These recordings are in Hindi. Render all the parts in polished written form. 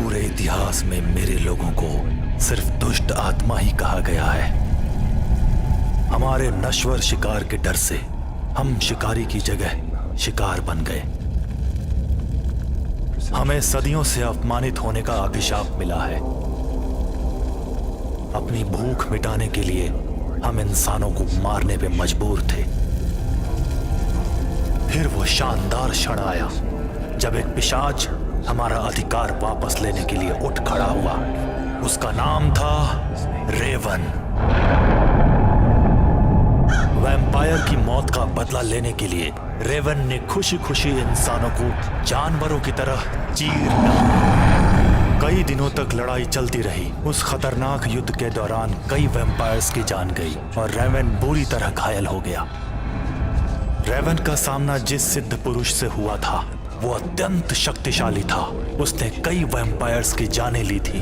पूरे इतिहास में मेरे लोगों को सिर्फ दुष्ट आत्मा ही कहा गया है। हमारे नश्वर शिकार के डर से हम शिकारी की जगह शिकार बन गए। हमें सदियों से अपमानित होने का अभिशाप मिला है। अपनी भूख मिटाने के लिए हम इंसानों को मारने पे मजबूर थे। फिर वो शानदार क्षण आया जब एक पिशाच हमारा अधिकार वापस लेने के लिए उठ खड़ा हुआ। उसका नाम था रेवन। वैम्पायर की मौत का बदला लेने के लिए रेवन ने खुशी खुशी इंसानों को जानवरों की तरह चीर डाला। कई दिनों तक लड़ाई चलती रही। उस खतरनाक युद्ध के दौरान कई वैम्पायर्स की जान गई और रेवन बुरी तरह घायल हो गया। रेवन का सामना जिस सिद्ध पुरुष से हुआ था वो अत्यंत शक्तिशाली था। उसने कई वैम्पायर्स की जानें ली थी।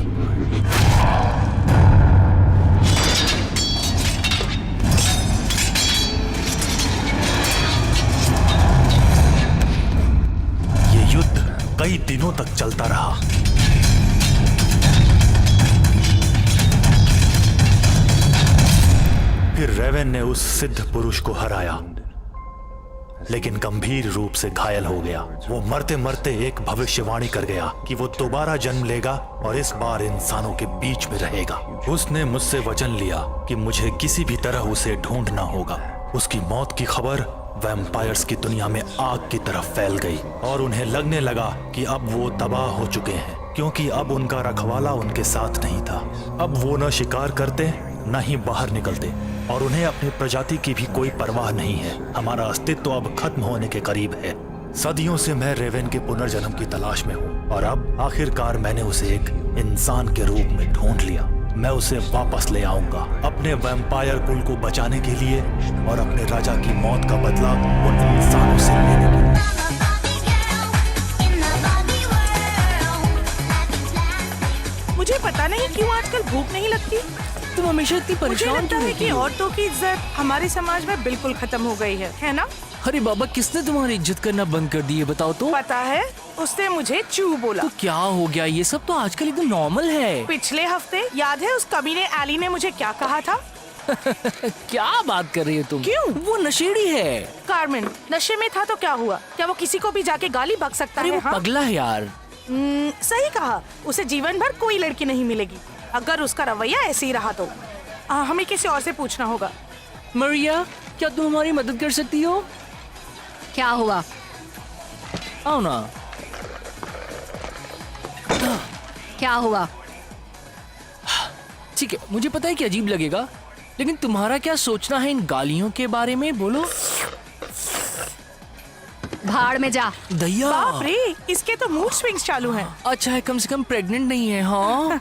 ये युद्ध कई दिनों तक चलता रहा। फिर रेवन ने उस सिद्ध पुरुष को हराया, लेकिन गंभीर रूप से घायल हो गया। वो मरते मरते एक भविष्यवाणी कर गया कि वो दोबारा जन्म लेगा और इस बार इंसानों के बीच में रहेगा। उसने मुझसे वचन लिया कि मुझे किसी भी तरह उसे ढूंढना होगा। उसकी मौत की खबर वैम्पायर्स की दुनिया में आग की तरफ फैल गई और उन्हें लगने लगा कि अब वो तबाह हो चुके हैं, क्योंकि अब उनका रखवाला उनके साथ नहीं था। अब वो न शिकार करते न ही बाहर निकलते और उन्हें अपनी प्रजाति की भी कोई परवाह नहीं है। हमारा अस्तित्व अब खत्म होने के करीब है। सदियों से मैं रेवन के पुनर्जन्म की तलाश में हूँ और अब आखिरकार मैंने उसे एक इंसान के रूप में ढूंढ लिया। मैं उसे वापस ले आऊंगा अपने वैम्पायर कुल को बचाने के लिए और अपने राजा की मौत का बदला उन इंसानों से लेने के लिए। मुझे पता नहीं क्यों आजकल भूख नहीं लगती। तुम हमेशा इतनी मुझे परेशान लगता क्यों है रहती कि हो? औरतों की इज्जत हमारे समाज में बिल्कुल खत्म हो गई है ना? अरे बाबा, किसने तुम्हारी इज्जत करना बंद कर दी है, बताओ तो। पता है, उसने मुझे चू बोला। तो क्या हो गया? ये सब तो आजकल एकदम नॉर्मल है। पिछले हफ्ते याद है उस कमीने एली ने मुझे क्या कहा था? क्या बात कर रही हो तुम? क्यों? वो नशेड़ी है। कार्मेन नशे में था तो क्या हुआ? क्या वो किसी को भी जाके गाली बक सकता अरे है? वो हाँ? पगला है यार। सही कहा। उसे जीवन भर कोई लड़की नहीं मिलेगी अगर उसका रवैया ऐसे ही रहा तो। हमें किसी और से पूछना होगा। मरिया, क्या तुम हमारी मदद कर सकती हो? क्या हुआ? आओ ना। क्या हुआ? ठीक है, मुझे पता है कि अजीब लगेगा, लेकिन तुम्हारा क्या सोचना है इन गालियों के बारे में? बोलो। भाड़ में जा। दैया। बाप रे, इसके तो मूड स्विंग्स चालू हैं। अच्छा है, कम से कम प्रेग्नेंट नहीं है। हाँ।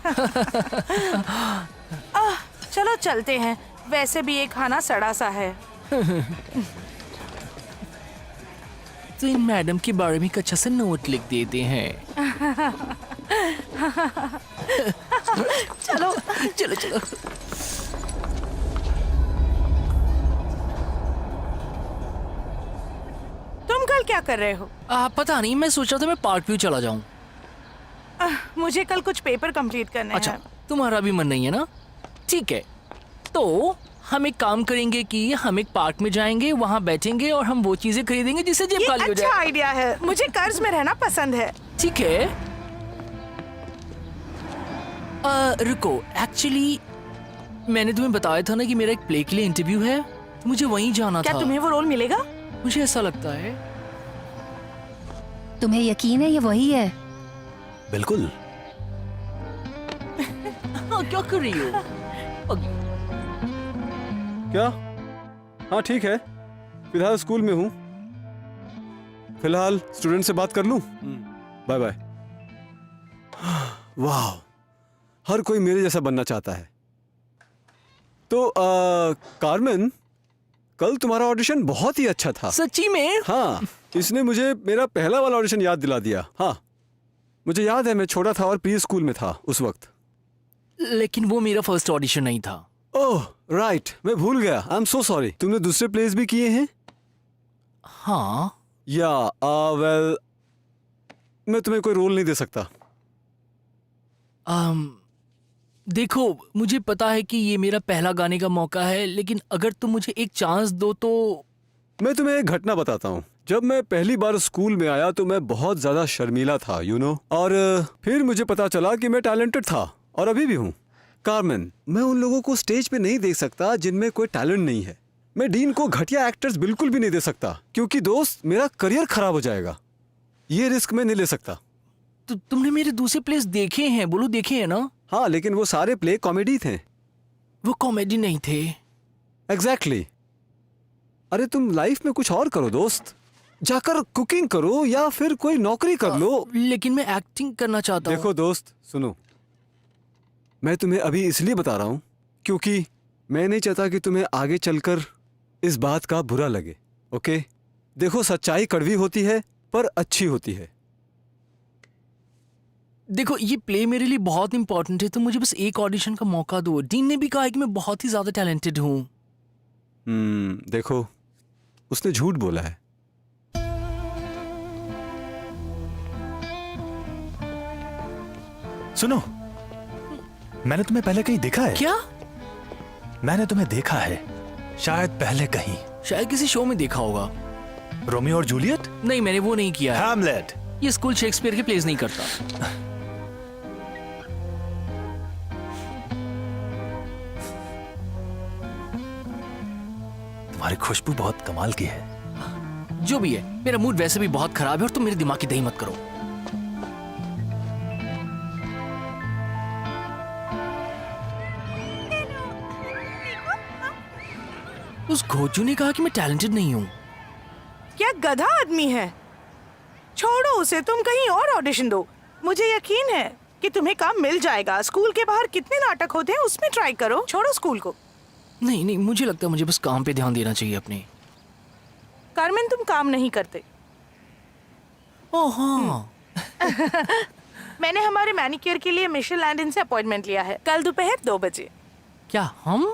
चलो चलते हैं। वैसे भी ये खाना सड़ा सा है। तो इन मैडम के बारे में एक अच्छा सा नोट लिख देते हैं। चलो चलो चलो। तुम कल क्या कर रहे हो? पता नहीं, मैं सोच रहा था मैं पार्क व्यू चला जाऊं। मुझे कल कुछ पेपर कंप्लीट करने अच्छा, हैं। तुम्हारा भी मन नहीं है ना? ठीक है, तो हम एक काम करेंगे कि हम एक पार्क में जाएंगे, वहाँ बैठेंगे और हम वो चीजें खरीदेंगे जिससे जेब ये खाली हो अच्छा जाए। आइडिया है। मुझे कर्ज में रहना पसंद है। ठीक है। रुको, एक्चुअली मैंने तुम्हें बताया था ना कि मेरा एक प्ले के लिए इंटरव्यू है, तो मुझे वहीं जाना क्या था। तुम्हें वो रोल मिलेगा? मुझे ऐसा लगता है। तुम्हें यकीन है ये वही है? बिल्कुल। हाँ, क्या कर रही हो? क्या? हाँ ठीक है, फिलहाल स्कूल में हूँ। फिलहाल स्टूडेंट से बात कर लूँ। Bye bye. वाह, हर कोई मेरे जैसा बनना चाहता है। तो कार्मेन, कल तुम्हारा ऑडिशन बहुत ही अच्छा था। सच्ची में? हाँ, इसने मुझे मेरा पहला वाला ऑडिशन याद दिला दिया। हाँ, मुझे याद है, मैं छोटा था और प्री स्कूल में था उस वक्त। लेकिन वो मेरा फर्स्ट ऑडिशन नहीं था। ओह राइट, मैं भूल गया। I am so sorry. तुमने दूसरे प्लेस भी किए हैं? हाँ। या वेल, मैं तुम्हें कोई रोल नहीं दे सकता। देखो, मुझे पता है कि ये मेरा पहला गाने का मौका है, लेकिन अगर तुम मुझे एक चांस दो तो। मैं तुम्हें एक घटना बताता हूँ। जब मैं पहली बार स्कूल में आया तो मैं बहुत ज्यादा शर्मीला था, और फिर मुझे पता चला कि मैं टैलेंटेड था और अभी भी हूँ। कार्मेन, मैं उन लोगों को स्टेज पे नहीं देख सकता जिनमें कोई टैलेंट नहीं है। मैं डीन को घटिया एक्टर्स बिल्कुल भी नहीं दे सकता, क्योंकि दोस्त मेरा करियर खराब हो जाएगा। ये रिस्क मैं नहीं ले सकता। तो तुमने मेरे दूसरे प्लेस देखे हैं? बोलो देखे हैं ना? हाँ, लेकिन वो सारे प्ले कॉमेडी थे। वो कॉमेडी नहीं थे। एग्जैक्टली। अरे तुम लाइफ में कुछ और करो दोस्त, जाकर कुकिंग करो या फिर कोई नौकरी कर लो। लेकिन मैं एक्टिंग करना चाहता हूँ। देखो दोस्त, सुनो, मैं तुम्हें अभी इसलिए बता रहा हूं क्योंकि मैं नहीं चाहता कि तुम्हें आगे चलकर इस बात का बुरा लगे। ओके? देखो, सच्चाई कड़वी होती है पर अच्छी होती है। देखो, ये प्ले मेरे लिए बहुत इंपॉर्टेंट है, तो मुझे बस एक ऑडिशन का मौका दो। डीन ने भी कहा है कि मैं बहुत ही ज्यादा टैलेंटेड हूँ। देखो, उसने झूठ बोला है। सुनो, मैंने तुम्हें पहले कहीं देखा है। क्या? मैंने तुम्हें देखा है, शायद पहले कहीं। शायद किसी शो में देखा होगा। रोमियो और जूलियट? नहीं, मैंने वो नहीं किया है। हैमलेट? ये स्कूल शेक्सपियर के प्लेस नहीं करता। तुम्हारी खुशबू बहुत कमाल की है। जो भी है, मेरा मूड वैसे भी बहुत खराब है और तुम मेरे दिमाग की दही मत करो। उस घोचू ने कहा कि मैं टैलेंटेड नहीं हूँ। क्या गधा आदमी है। छोड़ो उसे, तुम कहीं और ऑडिशन दो। मुझे यकीन है कि तुम्हें काम मिल जाएगा। स्कूल के बाहर कितने नाटक होते हैं, उसमें ट्राई करो। छोड़ो स्कूल को। नहीं नहीं, मुझे लगता है मुझे बस काम पे ध्यान देना चाहिए अपने। कार्मेन, तुम काम नहीं करते। ओह हाँ। मैंने हमारे मैनिक्योर के लिए मिशेल लैंडन से अपॉइंटमेंट लिया है, कल दोपहर 2 बजे। क्या हम?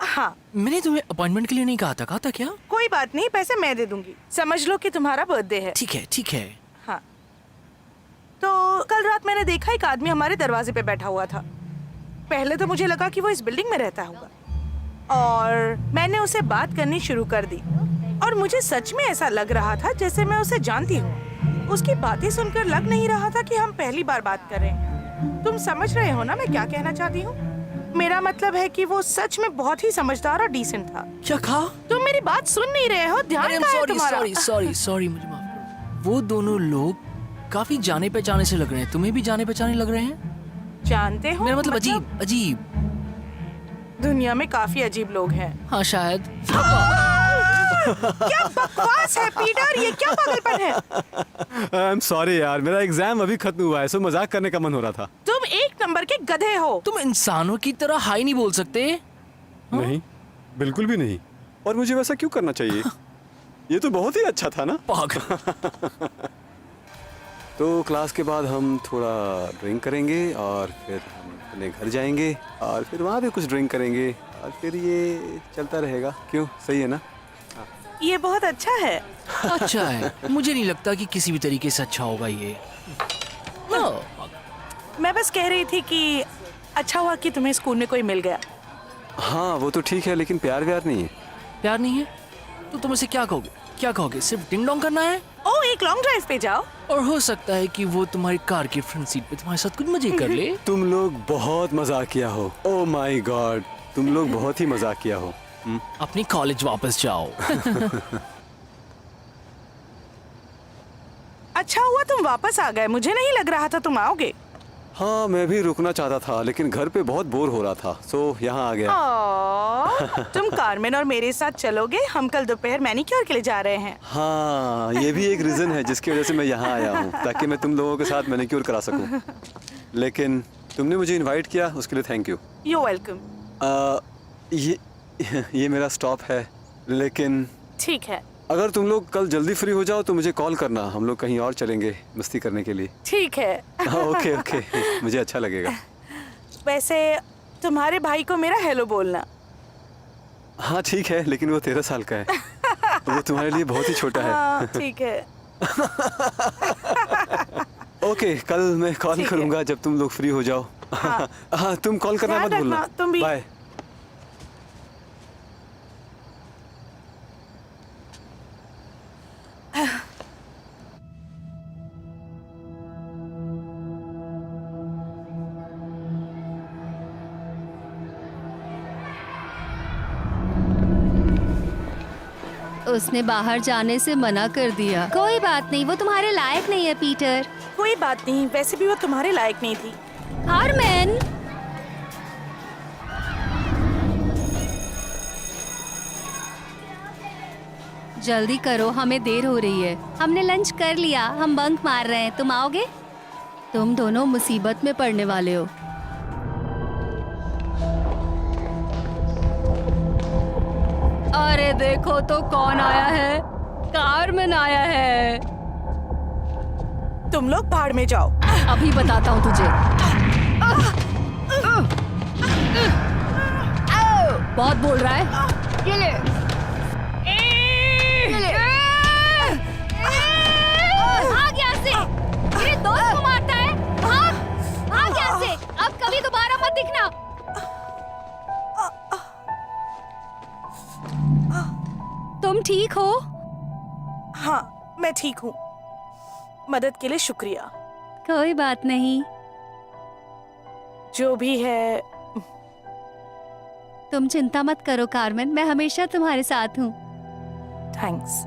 हाँ। मैंने तुम्हें अपॉइंटमेंट के लिए नहीं कहा था क्या? कोई बात नहीं, पैसे मैं दे दूंगी। समझ लो कि तुम्हारा बर्थडे है। ठीक है ठीक है। हाँ। तो कल रात मैंने देखा एक आदमी हमारे दरवाजे पे बैठा हुआ था। पहले तो मुझे लगा कि वो इस बिल्डिंग में रहता होगा, और मैंने उसे बात करनी शुरू कर दी, और मुझे सच में ऐसा लग रहा था जैसे मैं उसे जानती हूँ। उसकी बातें सुनकर लग नहीं रहा था कि हम पहली बार बात कर रहे हैं। तुम समझ रहे हो ना मैं क्या कहना चाहती हूँ? मेरा मतलब है कि वो सच में बहुत ही समझदार और डिसेंट था। क्या कहा? तुम मेरी बात सुन नहीं रहे हो, ध्यान कहाँ है तुम्हारा? सॉरी मुझे माफ करो। वो दोनों लोग काफी जाने पहचाने से लग रहे हैं। तुम्हें भी जाने पहचाने लग रहे हैं? जानते हो, मेरा मतलब अजीब। दुनिया में काफी अजीब लोग हैं। हाँ शायद। क्या बकवास है पीटर, ये क्या पागलपन है? आई एम सॉरी यार, मेरा एग्जाम अभी खत्म हुआ है, सो मजाक करने का मन हो रहा था। तुम 1 नंबर के गधे हो। तुम इंसानों की तरह हाई नहीं बोल सकते। नहीं, बिल्कुल भी नहीं। और मुझे वैसा क्यों करना चाहिए? ये तो बहुत ही अच्छा था ना। पागल। तो क्लास के बाद हम थोड़ा ड्रिंक करेंगे और फिर हम अपने घर जाएंगे और फिर वहाँ भी कुछ ड्रिंक करेंगे और फिर ये चलता रहेगा। क्यों, सही है ना? ये बहुत अच्छा है। अच्छा है। मुझे नहीं लगता कि किसी भी तरीके से अच्छा होगा ये। मैं बस कह रही थी कि अच्छा हुआ कि तुम्हें स्कूल में कोई मिल गया। हाँ वो तो ठीक है, लेकिन प्यार व्यार नहीं है। प्यार नहीं है तो तुम इसे क्या कहोगे? क्या कहोगे? सिर्फ डिंग डोंग करना है? ओ, एक लॉन्ग ड्राइव पे जाओ। और हो सकता है कि वो तुम्हारी कार की फ्रंट सीट पे तुम्हारे साथ कुछ मजे कर ले। तुम लोग बहुत मजाकिया हो। ओह माय गॉड, तुम लोग बहुत ही मजाकिया हो। अपनी कॉलेज वापस जाओ। अच्छा हुआ तुम वापस आ गए, मुझे नहीं लग रहा था तुम आओगे। हाँ, मैं भी रुकना चाहता था लेकिन घर पे बहुत बोर हो रहा था, सो यहाँ आ गया। तुम कार्मेन और मेरे साथ चलोगे? हम कल दोपहर मैनिक्योर के लिए जा रहे हैं। हाँ, ये भी एक रीजन है जिसकी वजह से मैं यहाँ आया हूँ, ताकि मैं तुम लोगों के साथ मैनिक्योर करा सकूँ। लेकिन तुमने मुझे इनवाइट किया, उसके लिए थैंक यू। You welcome. ये मेरा स्टॉप है, लेकिन ठीक है। अगर तुम लोग कल जल्दी फ्री हो जाओ तो मुझे कॉल करना, हम लोग कहीं और चलेंगे मस्ती करने के लिए। ठीक है। ओके ओके, मुझे अच्छा लगेगा। वैसे तुम्हारे भाई को मेरा हेलो बोलना। हाँ ठीक है, लेकिन वो 13 साल का है, वो तुम्हारे लिए बहुत ही छोटा है। हाँ, ठीक है। ओके, कल मैं कॉल ठीक है। करूंगा जब तुम लोग फ्री हो जाओ। हाँ। हाँ, तुम कॉल करना ध्यान मत भूलना। रखना, तुम भी। बाय। उसने बाहर जाने से मना कर दिया। कोई बात नहीं, वो तुम्हारे लायक नहीं है पीटर। कोई बात नहीं, वैसे भी वो तुम्हारे लायक नहीं थी। हारमैन, जल्दी करो, हमें देर हो रही है। हमने लंच कर लिया, हम बंक मार रहे हैं। तुम आओगे? तुम दोनों मुसीबत में पड़ने वाले हो। अरे देखो तो कौन आया है। कारमेन आया है। तुम लोग भाड़ में जाओ। अभी बताता हूँ तुझे। बहुत बोल रहा है। ये ले। ये ले। भाग यहाँ से। मेरे दोस्त को मारता है। भाग, भाग यहाँ से। अब कभी दोबारा मत दिखना। तुम ठीक हो? हाँ, मैं ठीक हूँ। मदद के लिए शुक्रिया। कोई बात नहीं। जो भी है, तुम चिंता मत करो कारमेन, मैं हमेशा तुम्हारे साथ हूँ, थैंक्स।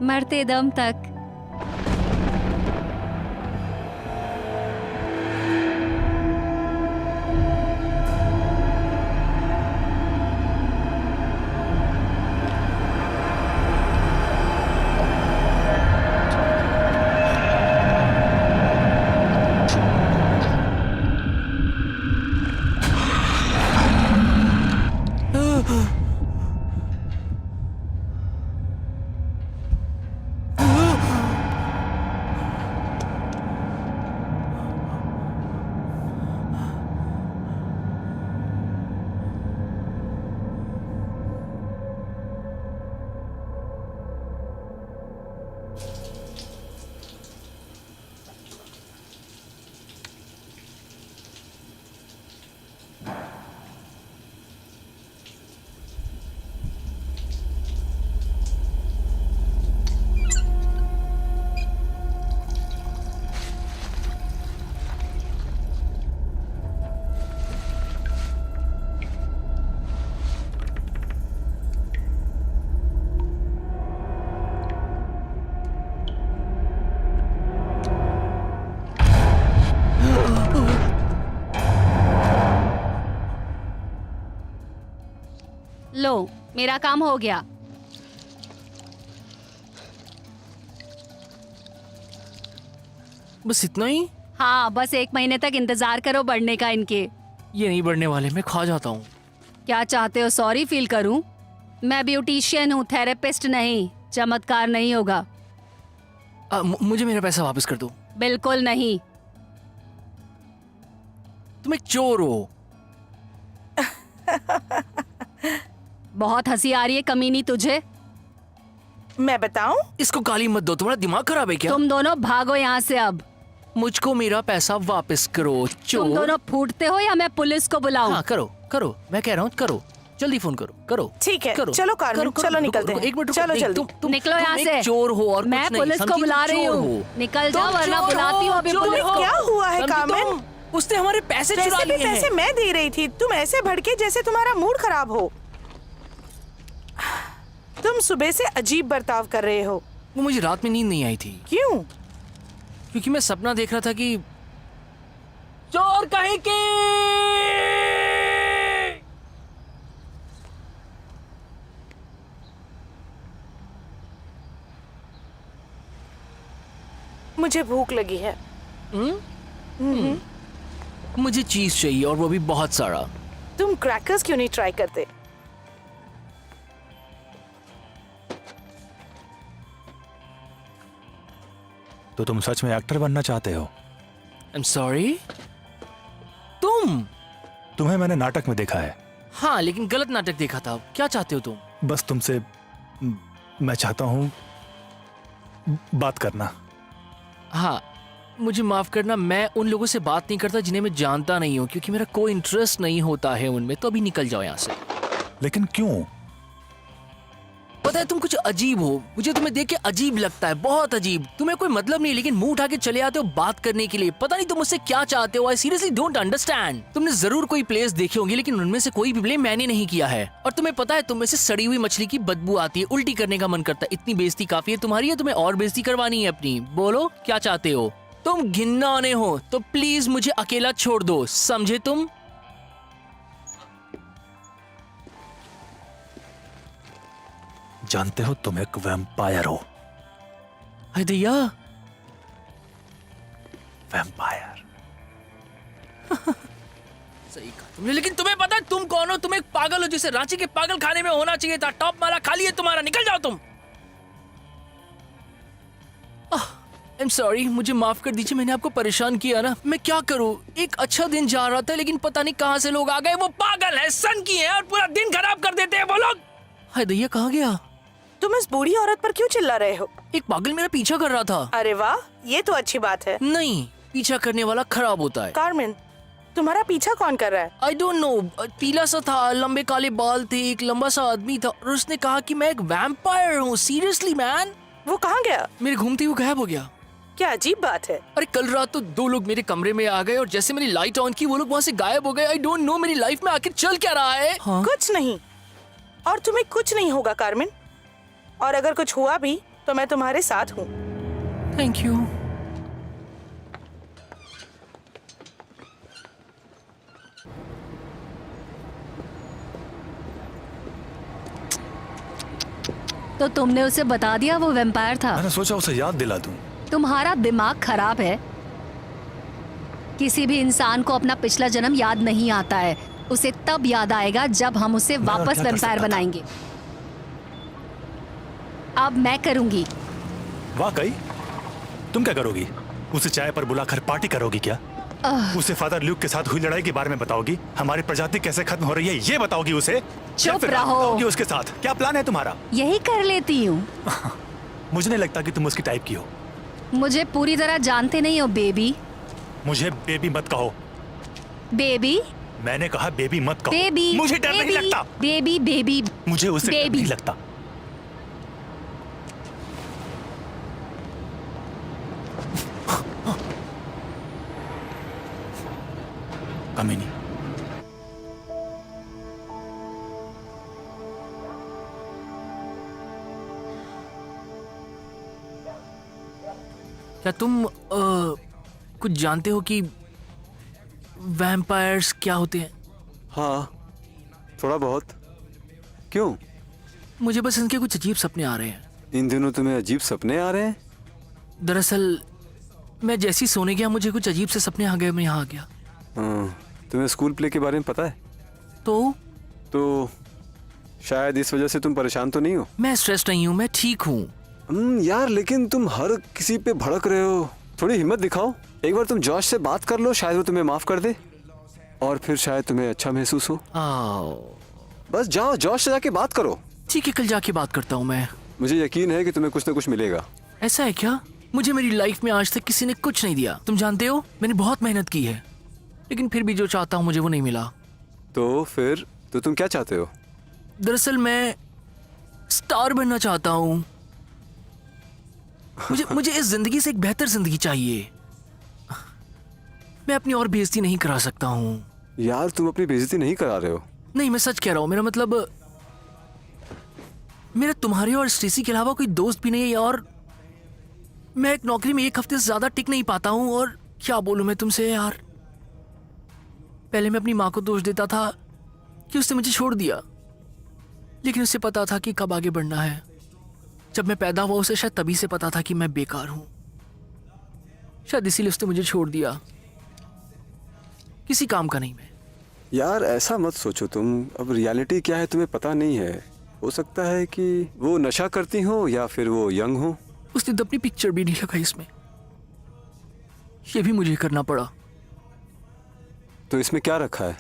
मरते दम तक। लो, मेरा काम हो गया। बस इतना ही? हाँ, बस 1 महीने तक इंतजार करो बढ़ने का इनके। ये नहीं बढ़ने वाले, मैं खा जाता हूँ। क्या चाहते हो, सॉरी फील करूं? मैं ब्यूटिशियन हूँ, थेरेपिस्ट नहीं। चमत्कार नहीं होगा। मुझे मेरा पैसा वापस कर दो। बिल्कुल नहीं। तुम एक चोर हो। बहुत हंसी आ रही है कमीनी तुझे। मैं बताऊं? इसको गाली मत दो, तुम्हारा दिमाग खराब है क्या? तुम दोनों भागो यहाँ से अब। मुझको मेरा पैसा वापस करो, चोर। तुम दोनों फूटते हो या मैं पुलिस को बुलाऊं? हाँ करो करो, मैं कह रहा हूँ करो, जल्दी फोन करो करो। ठीक है, करो, चलो कारमेन, करो, करो, चलो रुको, निकलते रुको, हैं। एक मिनट रुको, चलो नहीं, जल्दी। निकलो यहाँ तुम से। एक चोर हो और मैं कुछ नहीं, पुलिस को समझी? बुला तुम रही चोर हूँ। हो। निकल तुम जाओ वरना चोर बुलाती हूँ हो, अभी चोर पुलिस हो। को। क्या हुआ है समझी कारमेन? तुम? उसने हमारे पैसे चुरा वैसे भी लिए पैसे हैं। मैं दे रही थी, तुम ऐसे भड़के जैसे तुम्हारा मूड खराब हो। तुम सुबह से अजीब बर्ताव कर रहे हो। वो मुझे रात में नींद नहीं आई थी, क्यों? क्योंकि मैं सपना देख रहा था कि चोर कहीं के। मुझे भूख लगी है। मुझे चीज चाहिए और वो भी बहुत सारा। तुम क्रैकर्स क्यों नहीं ट्राई करते? तो तुम सच में एक्टर बनना चाहते हो? I am sorry. तुम्हें मैंने नाटक में देखा है। हाँ, लेकिन गलत नाटक देखा था। क्या चाहते हो तुम? बस तुमसे मैं चाहता हूं बात करना। हाँ, मुझे माफ करना, मैं उन लोगों से बात नहीं करता जिन्हें मैं जानता नहीं हूँ, क्योंकि मेरा कोई इंटरेस्ट नहीं होता है उनमें। तो अभी निकल जाओ यहाँ से। लेकिन क्यों? पता है तुम कुछ अजीब हो, मुझे तुम्हें देख के अजीब लगता है, बहुत अजीब। तुम्हें कोई मतलब नहीं, लेकिन मुंह उठा के चले आते हो बात करने के लिए। पता नहीं तुम मुझसे क्या चाहते हो। I seriously don't understand. तुमने जरूर कोई प्लेस देखी होंगी, लेकिन उनमें से कोई भी प्ले मैंने नहीं किया है। और तुम्हें पता है तुम में से सड़ी हुई मछली की बदबू आती है, उल्टी करने का मन करता है। इतनी बेइज्जती काफी है तुम्हारी, या तुम्हें और बेइज्जती करवानी है अपनी? बोलो क्या चाहते हो? तुम घिन्नौने हो तो प्लीज मुझे अकेला छोड़ दो, समझे तुम? जानते हो तुम एक वैम्पायर हो। अरे दैया, वैम्पायर। सही कहा तुमने, लेकिन तुम्हें पता है तुम कौन हो? तुम एक पागल हो, जिसे रांची के पागल खाने में होना चाहिए था। टॉप माला खाली है तुम्हारा, निकल जाओ तुम। आई एम सॉरी, मुझे माफ कर दीजिए, मैंने आपको परेशान किया ना। मैं क्या करूं, एक अच्छा दिन जा रहा था, लेकिन पता नहीं कहां से लोग आ गए। वो पागल है, सन की है, और पूरा दिन खराब कर देते हैं वो लोग। हाय दैया, कहाँ गया? तुम इस बूढ़ी औरत पर क्यों चिल्ला रहे हो? एक पागल मेरा पीछा कर रहा था। अरे वाह, ये तो अच्छी बात है। नहीं, पीछा करने वाला खराब होता है। कार्मेन, तुम्हारा पीछा कौन कर रहा है? आई डोंट नो, पीला सा था, लंबे काले बाल थे, एक लंबा सा आदमी था, और उसने कहा कि मैं एक वैम्पायर हूँ। Seriously man. वो कहाँ गया? मेरे घूमते हुए गायब हो गया। क्या अजीब बात है। अरे कल रात तो 2 लोग मेरे कमरे में आ गए, और जैसे मैंने लाइट ऑन की वो लोग वहाँ से गायब हो गए। आई डोंट नो मेरी लाइफ में आखिर चल क्या रहा है। हाँ? कुछ नहीं, और तुम्हें कुछ नहीं होगा कार्मेन। और अगर कुछ हुआ भी तो मैं तुम्हारे साथ हूँ। Thank you. तो तुमने उसे बता दिया वो वैम्पायर था? मैंने सोचा उसे याद दिला दूं। तुम्हारा दिमाग खराब है। किसी भी इंसान को अपना पिछला जन्म याद नहीं आता है। उसे तब याद आएगा जब हम उसे मैं और वापस क्या कर वैम्पायर सकता था? बनाएंगे। अब मैं करूंगी। वाकई? तुम क्या करोगी? उसे चाय पर बुलाकर पार्टी करोगी क्या? उसे फादर ल्यूक के साथ हुई लड़ाई के बारे में बताओगी? हमारी प्रजाति कैसे खत्म हो रही है ये बताओगी उसे? या फिर रहो। बताओगी उसके साथ? क्या प्लान है तुम्हारा? यही कर लेती हूँ। मुझे नहीं लगता कि तुम उसकी टाइप की हो। मुझे पूरी तरह जानते नहीं हो बेबी। मुझे बेबी मत कहो। बेबी मैंने कहा बेबी मत कहो। बेबी मुझे डर नहीं लगता। बेबी बेबी मुझे उससे डर बेबी। नहीं लगता। कमीनी। क्या तुम कुछ जानते हो कि वैम्पायर्स क्या होते हैं? हाँ, थोड़ा बहुत। क्यों? मुझे बस इनके कुछ अजीब सपने आ रहे हैं। इन दिनों तुम्हें अजीब सपने आ रहे हैं? दरअसल मैं जैसे ही सोने गया मुझे कुछ अजीब से सपने आ गए, मैं यहाँ आ गया। हाँ, तुम्हें स्कूल प्ले के बारे में पता है? तो शायद इस वजह से तुम परेशान तो नहीं हो? मैं स्ट्रेस नहीं हूँ, मैं ठीक हूँ। यार, लेकिन तुम हर किसी पे भड़क रहे हो। थोड़ी हिम्मत दिखाओ। एक बार तुम जॉश से बात कर लो, शायद वो तुम्हें माफ कर दे, और फिर शायद तुम्हें अच्छा महसूस हो। आओ, बस जाओ, जॉश से जाके बात करो। ठीक है, कल जाके बात करता हूँ मैं। मुझे यकीन है कि तुम्हें कुछ ना कुछ मिलेगा। ऐसा है क्या? मुझे मेरी लाइफ में आज तक किसी ने कुछ नहीं दिया। तुम जानते हो, मैंने बहुत मेहनत की है, लेकिन फिर भी जो चाहता हूँ मुझे वो नहीं मिला। तो फिर तो तुम क्या चाहते हो? दरअसल मैं स्टार बनना चाहता हूँ। मुझे इस जिंदगी से एक बेहतर जिंदगी चाहिए। मैं अपनी और बेइज्जती नहीं करा सकता हूँ। यार, तुम अपनी बेइज्जती नहीं करा रहे हो। नहीं, मैं सच कह रहा हूँ। मेरा मतलब, मेरा तुम्हारे और स्टेसी के अलावा कोई दोस्त भी नहीं है, और मैं एक नौकरी में 1 हफ्ते से ज्यादा टिक नहीं पाता हूँ। और क्या बोलूं मैं तुमसे यार। पहले मैं अपनी माँ को दोष देता था कि उसने मुझे छोड़ दिया, लेकिन उसे पता था कि कब आगे बढ़ना है। जब मैं पैदा हुआ उसे शायद तभी से पता था कि मैं बेकार हूं। शायद इसीलिए उसने मुझे छोड़ दिया। किसी काम का नहीं मैं। यार, ऐसा मत सोचो तुम। अब रियलिटी क्या है तुम्हें पता नहीं है। हो सकता है कि वो नशा करती हो या फिर वो यंग हो। उसने तो अपनी पिक्चर भी नहीं लगाई इसमें। ये भी मुझे करना पड़ा। तो इसमें क्या रखा है?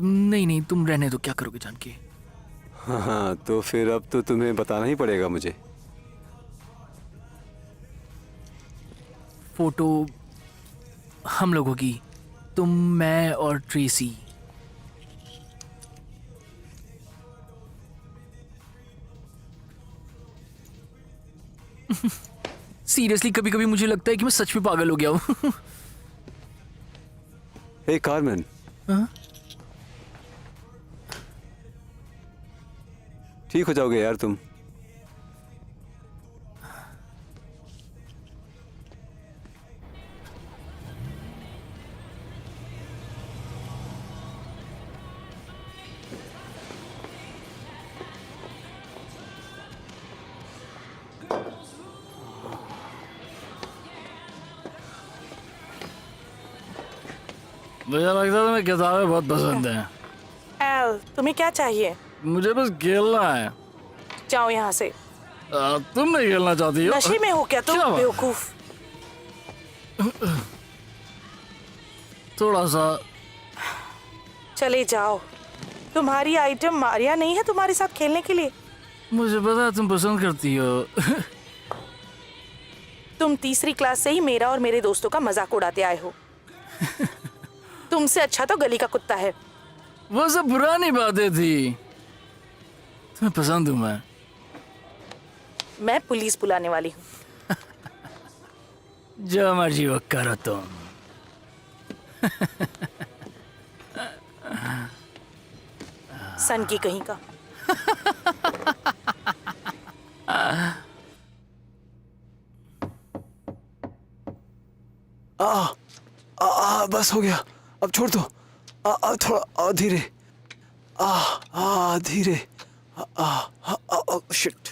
नहीं, तुम रहने दो, क्या करोगे जान के। हाँ, तो फिर अब तो तुम्हें बताना ही पड़ेगा मुझे। फोटो हम लोगों की, तुम, मैं और ट्रेसी। सीरियसली कभी कभी मुझे लगता है कि मैं सच में पागल हो गया हूँ। हे कार्मेन, हाँ? ठीक हो जाओगे यार तुम। मुझे लगता है तुम्हें किताबें बहुत पसंद हैं। एल, तुम्हें क्या चाहिए? मुझे बस खेलना है। जाओ यहाँ से। तुम नहीं खेलना चाहती हो? नशे में हो क्या तुम, क्या बात? बेवकूफ? थोड़ा सा। चले जाओ। तुम्हारी आइटम मारिया नहीं है तुम्हारे साथ खेलने के लिए। मुझे पता है तुम पसंद करती हो। तुम तीसरी क्लास से ही मेरा और मेरे दोस्तों का मजाक उड़ाते आए हो। तुमसे अच्छा तो गली का कुत्ता है। वो सब पुरानी बातें थी। तुम्हें पसंद हूँ मैं पुलिस बुलाने वाली हूँ। जो मर्जी वो करो तुम। सन की कहीं का। बस हो गया, अब छोड़ दो। थोड़ा धीरे। धीरे। शिट।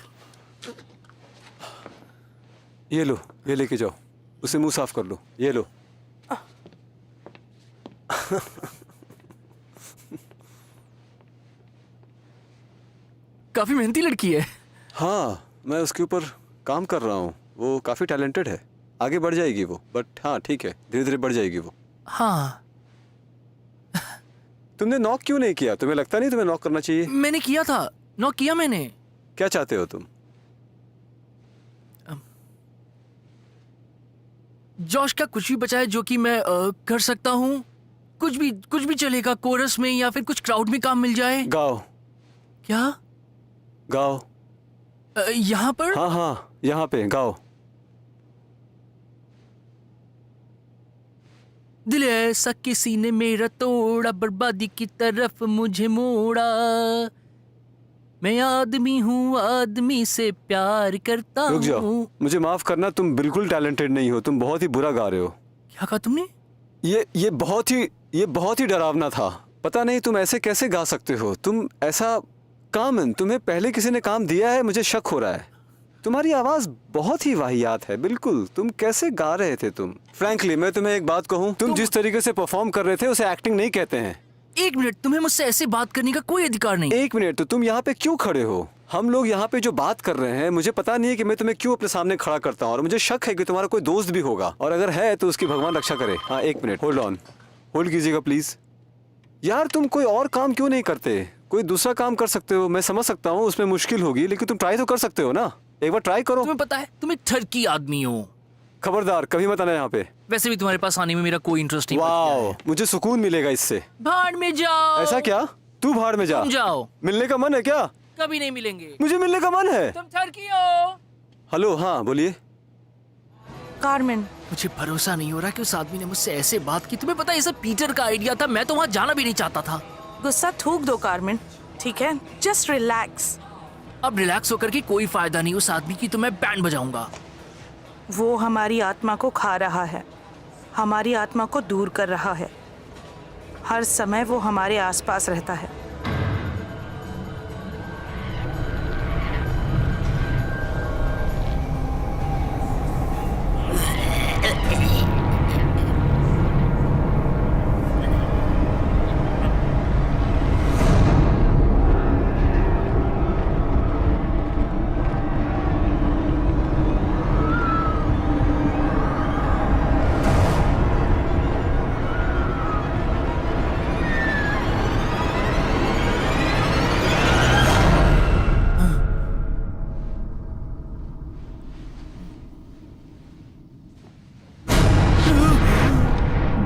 ये लो, ये लेके जाओ, उसे मुंह साफ कर लो। ये लो। काफी मेहनती लड़की है। हाँ, मैं उसके ऊपर काम कर रहा हूँ। वो काफी टैलेंटेड है, आगे बढ़ जाएगी वो। बट हाँ ठीक है, धीरे धीरे बढ़ जाएगी वो। हाँ। तुमने नॉक क्यों नहीं किया? तुम्हें लगता नहीं तुम्हें नॉक करना चाहिए? मैंने किया था, नॉक किया मैंने। क्या चाहते हो तुम? जॉश का कुछ भी बचा है जो कि मैं कर सकता हूँ। कुछ भी चलेगा, कोरस में या फिर कुछ क्राउड में काम मिल जाए। गाओ। क्या? गाओ। यहाँ पर? हाँ, यहाँ पे गाओ। दिल ऐसा किसी ने मेरा तोड़ा, बर्बादी की तरफ मुझे मोड़ा। मैं आदमी हूँ, आदमी से प्यार करता रुक जाओ, हूँ। मुझे माफ करना, तुम बिल्कुल टैलेंटेड नहीं हो। तुम बहुत ही बुरा गा रहे हो। क्या कहा तुमने? ये बहुत ही डरावना था। पता नहीं तुम ऐसे कैसे गा सकते हो। तुम ऐसा काम, तुम्हें पहले किसी ने काम दिया है? मुझे शक हो रहा है। तुम्हारी आवाज बहुत ही वाहियात है। बिल्कुल, तुम कैसे गा रहे थे तुम? फ्रैंकली मैं तुम्हें एक बात कहूँ, तुम जिस तरीके से परफॉर्म कर रहे थे उसे एक्टिंग नहीं कहते हैं। एक मिनट, तुम्हें मुझसे ऐसे बात करने का कोई अधिकार नहीं। एक मिनट, तो तुम यहाँ पे क्यों खड़े हो? हम लोग यहाँ पे जो बात कर रहे हैं, मुझे पता नहीं है कि मैं तुम्हें क्यों अपने सामने खड़ा करता हूँ। और मुझे शक है कि तुम्हारा कोई दोस्त भी होगा, और अगर है तो उसकी भगवान रक्षा करे। हाँ एक मिनट, होल्ड ऑन, होल्ड कीजिएगा प्लीज। यार तुम कोई और काम क्यों नहीं करते? कोई दूसरा काम कर सकते हो। मैं समझ सकता हूँ उसमें मुश्किल होगी, लेकिन तुम ट्राई तो कर सकते हो ना। एक बार ट्राई करो। तुम्हें पता है तुम एक ठरकी आदमी हो। खबरदार कभी मत आना यहाँ पे। वैसे भी तुम्हारे पास आने में मेरा कोई इंटरेस्ट नहीं। वाओ, मुझे सुकून मिलेगा इससे। भाड़ में जाओ। ऐसा क्या? तू भाड़ में जा। तुम जाओ। मिलने का मन है क्या? कभी नहीं मिलेंगे। मुझे मिलने का मन है। तुम ठरकी हो। हेलो, हाँ बोलिए। कार्मेन, मुझे भरोसा नहीं हो रहा कि उस आदमी ने मुझसे ऐसे बात की। तुम्हें पता है ये सब पीटर का आइडिया था। मैं तो वहां जाना भी नहीं चाहता था। गुस्सा थूक दो कार्मेन, ठीक है? Just relax. अब रिलैक्स होकर के कोई फायदा नहीं। उस आदमी की तो मैं बैंड बजाऊंगा। वो हमारी आत्मा को खा रहा है, हमारी आत्मा को दूर कर रहा है। हर समय वो हमारे आसपास रहता है।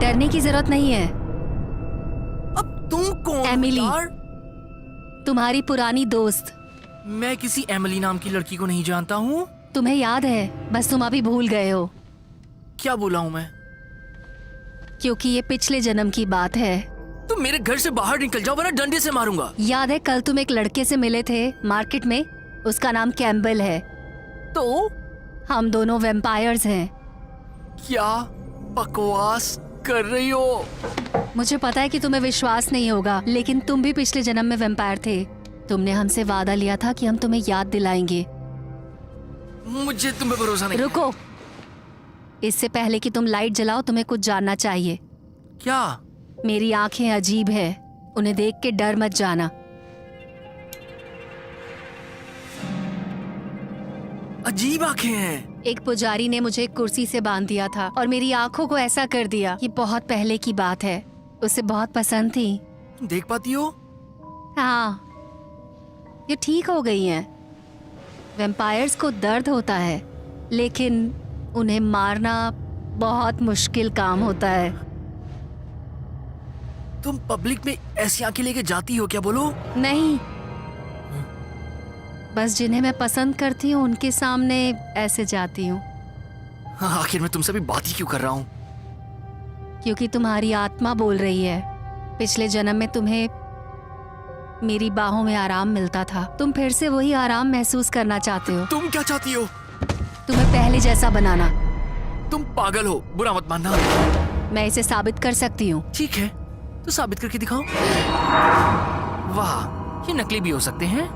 डरने की जरूरत नहीं है। अब तुम कौन हो एमिली। यार? तुम्हारी पुरानी दोस्त। मैं किसी एमिली नाम की लड़की को नहीं जानता हूँ। तुम्हें याद है, बस तुम अभी भूल गए हो, क्या बोला हूँ मैं? क्योंकि ये पिछले जन्म की बात है। तुम मेरे घर से बाहर निकल जाओ वरना डंडे से मारूंगा। याद है कल तुम एक लड़के से मिले थे मार्केट में, उसका नाम कैम्बल है। तो हम दोनों वेम्पायर्स हैं। क्या बकवास कर रही हो? मुझे पता है कि तुम्हें विश्वास नहीं होगा, लेकिन तुम भी पिछले जन्म में वेम्पायर थे। तुमने हमसे वादा लिया था कि हम तुम्हें याद दिलाएंगे। मुझे तुम पे भरोसा नहीं। रुको, इससे पहले कि तुम लाइट जलाओ तुम्हें कुछ जानना चाहिए। क्या? मेरी आंखें अजीब है, उन्हें देख के डर मत जाना। अजीब आंखें हैं। एक पुजारी ने मुझे एक कुर्सी से बांध दिया था और मेरी आंखों को ऐसा कर दिया। ये बहुत पहले की बात है, उसे बहुत पसंद थी। तुम देख पाती हो? हाँ, ये ठीक हो गई हैं। वैम्पायर्स को दर्द होता है, लेकिन उन्हें मारना बहुत मुश्किल काम होता है। तुम पब्लिक में ऐसी आंखें लेके जाती हो क्या? बोलो। नहीं, बस जिन्हें मैं पसंद करती हूँ उनके सामने ऐसे जाती हूँ। हाँ, आखिर मैं तुमसे भी बात ही क्यों कर रहा हूँ? क्योंकि तुम्हारी आत्मा बोल रही है, पिछले जन्म में तुम्हें मेरी बाहों में आराम मिलता था। तुम फिर से वही आराम महसूस करना चाहते हो। तुम क्या चाहती हो? तुम्हें पहले जैसा बनाना। तुम पागल हो, बुरा मत मानना। मैं इसे साबित कर सकती हूँ। ठीक है, तो साबित करके दिखाओ। वाह, ये नकली भी हो सकते हैं।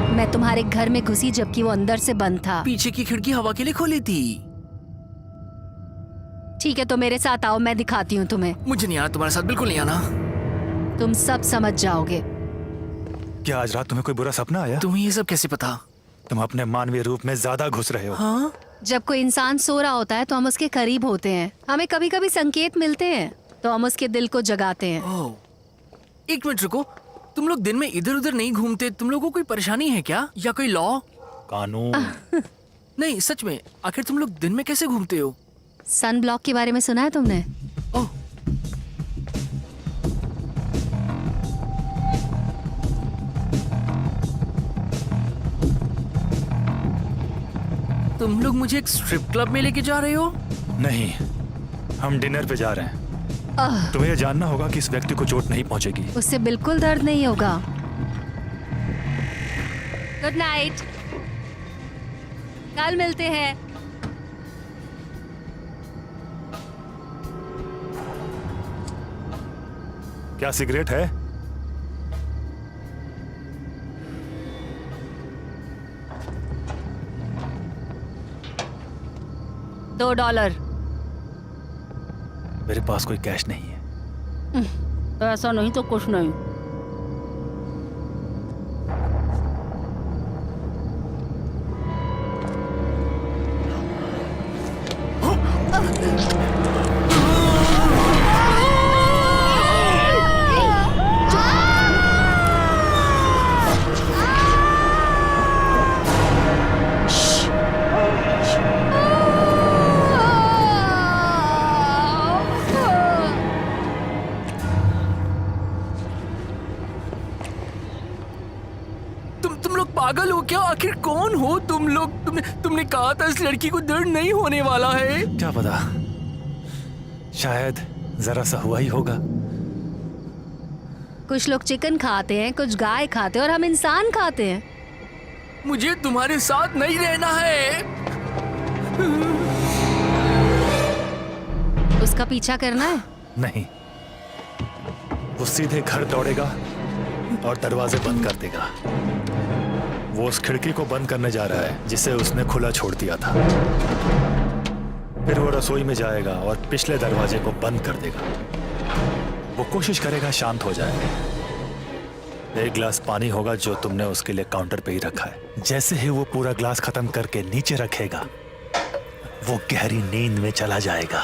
मैं तुम्हारे घर में घुसी जबकि वो अंदर से बंद था। पीछे की खिड़की हवा के लिए खोली थी। ठीक है, तो मेरे साथ आओ, मैं दिखाती हूँ तुम्हें। मुझे नहीं आना तुम्हारे साथ, बिल्कुल नहीं आना। तुम सब समझ जाओगे। क्या आज रात तुम्हें कोई बुरा सपना आया? तुम्हें ये सब कैसे पता? तुम अपने मानवीय रूप में ज्यादा घुस रहे हो। हाँ? जब कोई इंसान सो रहा होता है तो हम उसके करीब होते हैं। हमें कभी कभी संकेत मिलते हैं तो हम उसके दिल को जगाते हैं। ओह, एक मिनट रुको। तुम लोग दिन में इधर उधर नहीं घूमते? तुम लोगों को कोई परेशानी है क्या, या कोई लॉ? कानून। नहीं, सच में, आखिर तुम लोग दिन में कैसे घूमते हो? सन ब्लॉक के बारे में सुना है तुमने? ओह, तुम लोग मुझे एक स्ट्रिप क्लब में लेके जा रहे हो? नहीं, हम डिनर पे जा रहे हैं। तुम्हें यह जानना होगा कि इस व्यक्ति को चोट नहीं पहुंचेगी। उससे बिल्कुल दर्द नहीं होगा। गुड नाइट, कल मिलते हैं। क्या सिगरेट है? $2। मेरे पास कोई कैश नहीं है। ऐसा नहीं तो कुछ नहीं। तुम लोग पागल हो क्या? आखिर कौन हो तुम लोग? तुमने कहा था इस लड़की को दर्द नहीं होने वाला है। क्या पता, शायद जरा सा हुआ ही होगा। कुछ लोग चिकन खाते हैं, कुछ गाय खाते हैं और हम इंसान खाते हैं। मुझे तुम्हारे साथ नहीं रहना है। उसका पीछा करना है? नहीं, वो सीधे घर दौड़ेगा और दरवाजे बंद कर देगा। वो उस खिड़की को बंद करने जा रहा है जिसे उसने खुला छोड़ दिया था। फिर वो रसोई में जाएगा और पिछले दरवाजे को बंद कर देगा। वो कोशिश करेगा शांत हो जाए। एक गिलास पानी होगा जो तुमने उसके लिए काउंटर पे ही रखा है। जैसे ही वो पूरा ग्लास खत्म करके नीचे रखेगा, वो गहरी नींद में चला जाएगा।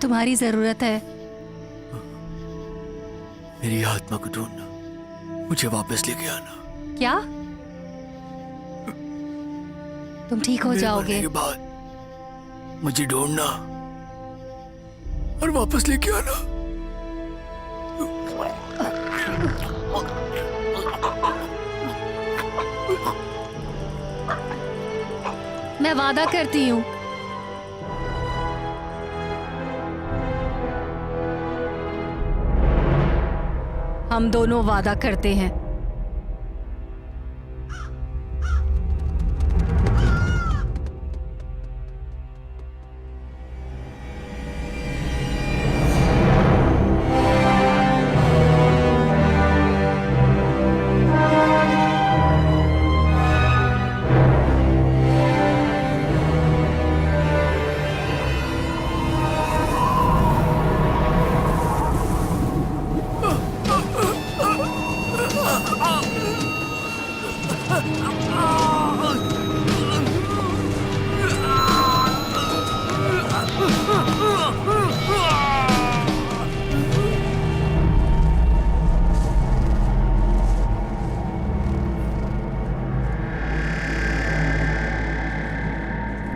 तुम्हारी जरूरत है। मेरी आत्मा को ढूंढना, मुझे वापस लेके आना। क्या? तुम ठीक हो मेरे जाओगे। मरने के बाद मुझे ढूंढना और वापस लेके आना। मैं वादा करती हूँ। हम दोनों वादा करते हैं।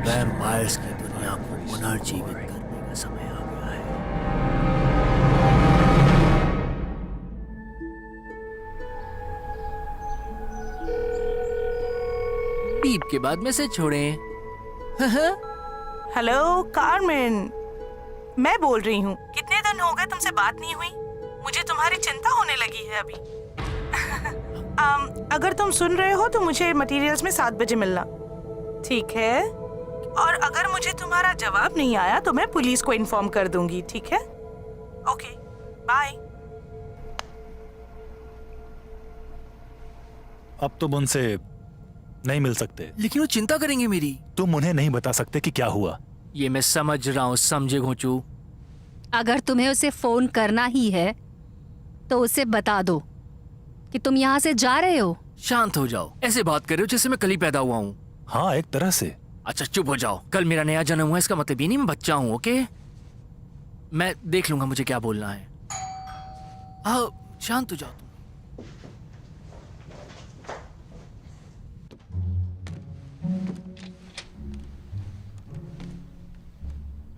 वैम्पायर्स की दुनिया को पुनर्जीवित करने का समय आ गया है। बीप के बाद में से छोड़ें। हेलो कार्मेन, मैं बोल रही हूँ। कितने दिन हो गए तुमसे बात नहीं हुई। मुझे तुम्हारी चिंता होने लगी है अभी। अगर तुम सुन रहे हो तो मुझे मटेरियल्स में 7 बजे मिलना, ठीक है? और अगर मुझे तुम्हारा जवाब नहीं आया तो मैं पुलिस को इन्फॉर्म कर दूंगी, ठीक है? Okay, bye. अब तुम उनसे नहीं मिल सकते। लेकिन वो चिंता करेंगे मेरी। तुम उन्हें नहीं बता सकते कि क्या हुआ। ये मैं समझ रहा हूँ, समझे घोंचू। अगर तुम्हें उसे फोन करना ही है तो उसे बता दो कि तुम यहाँ से जा रहे हो। शांत हो जाओ, ऐसे बात कर रहे हो जैसे मैं कल ही पैदा हुआ हूँ। हाँ, एक तरह से। अच्छा चुप हो जाओ। कल मेरा नया जन्म हुआ, इसका मतलब ये नहीं मैं बच्चा हूँ। ओके, मैं देख लूंगा मुझे क्या बोलना है। हाँ, शांत हो जाओ तुम।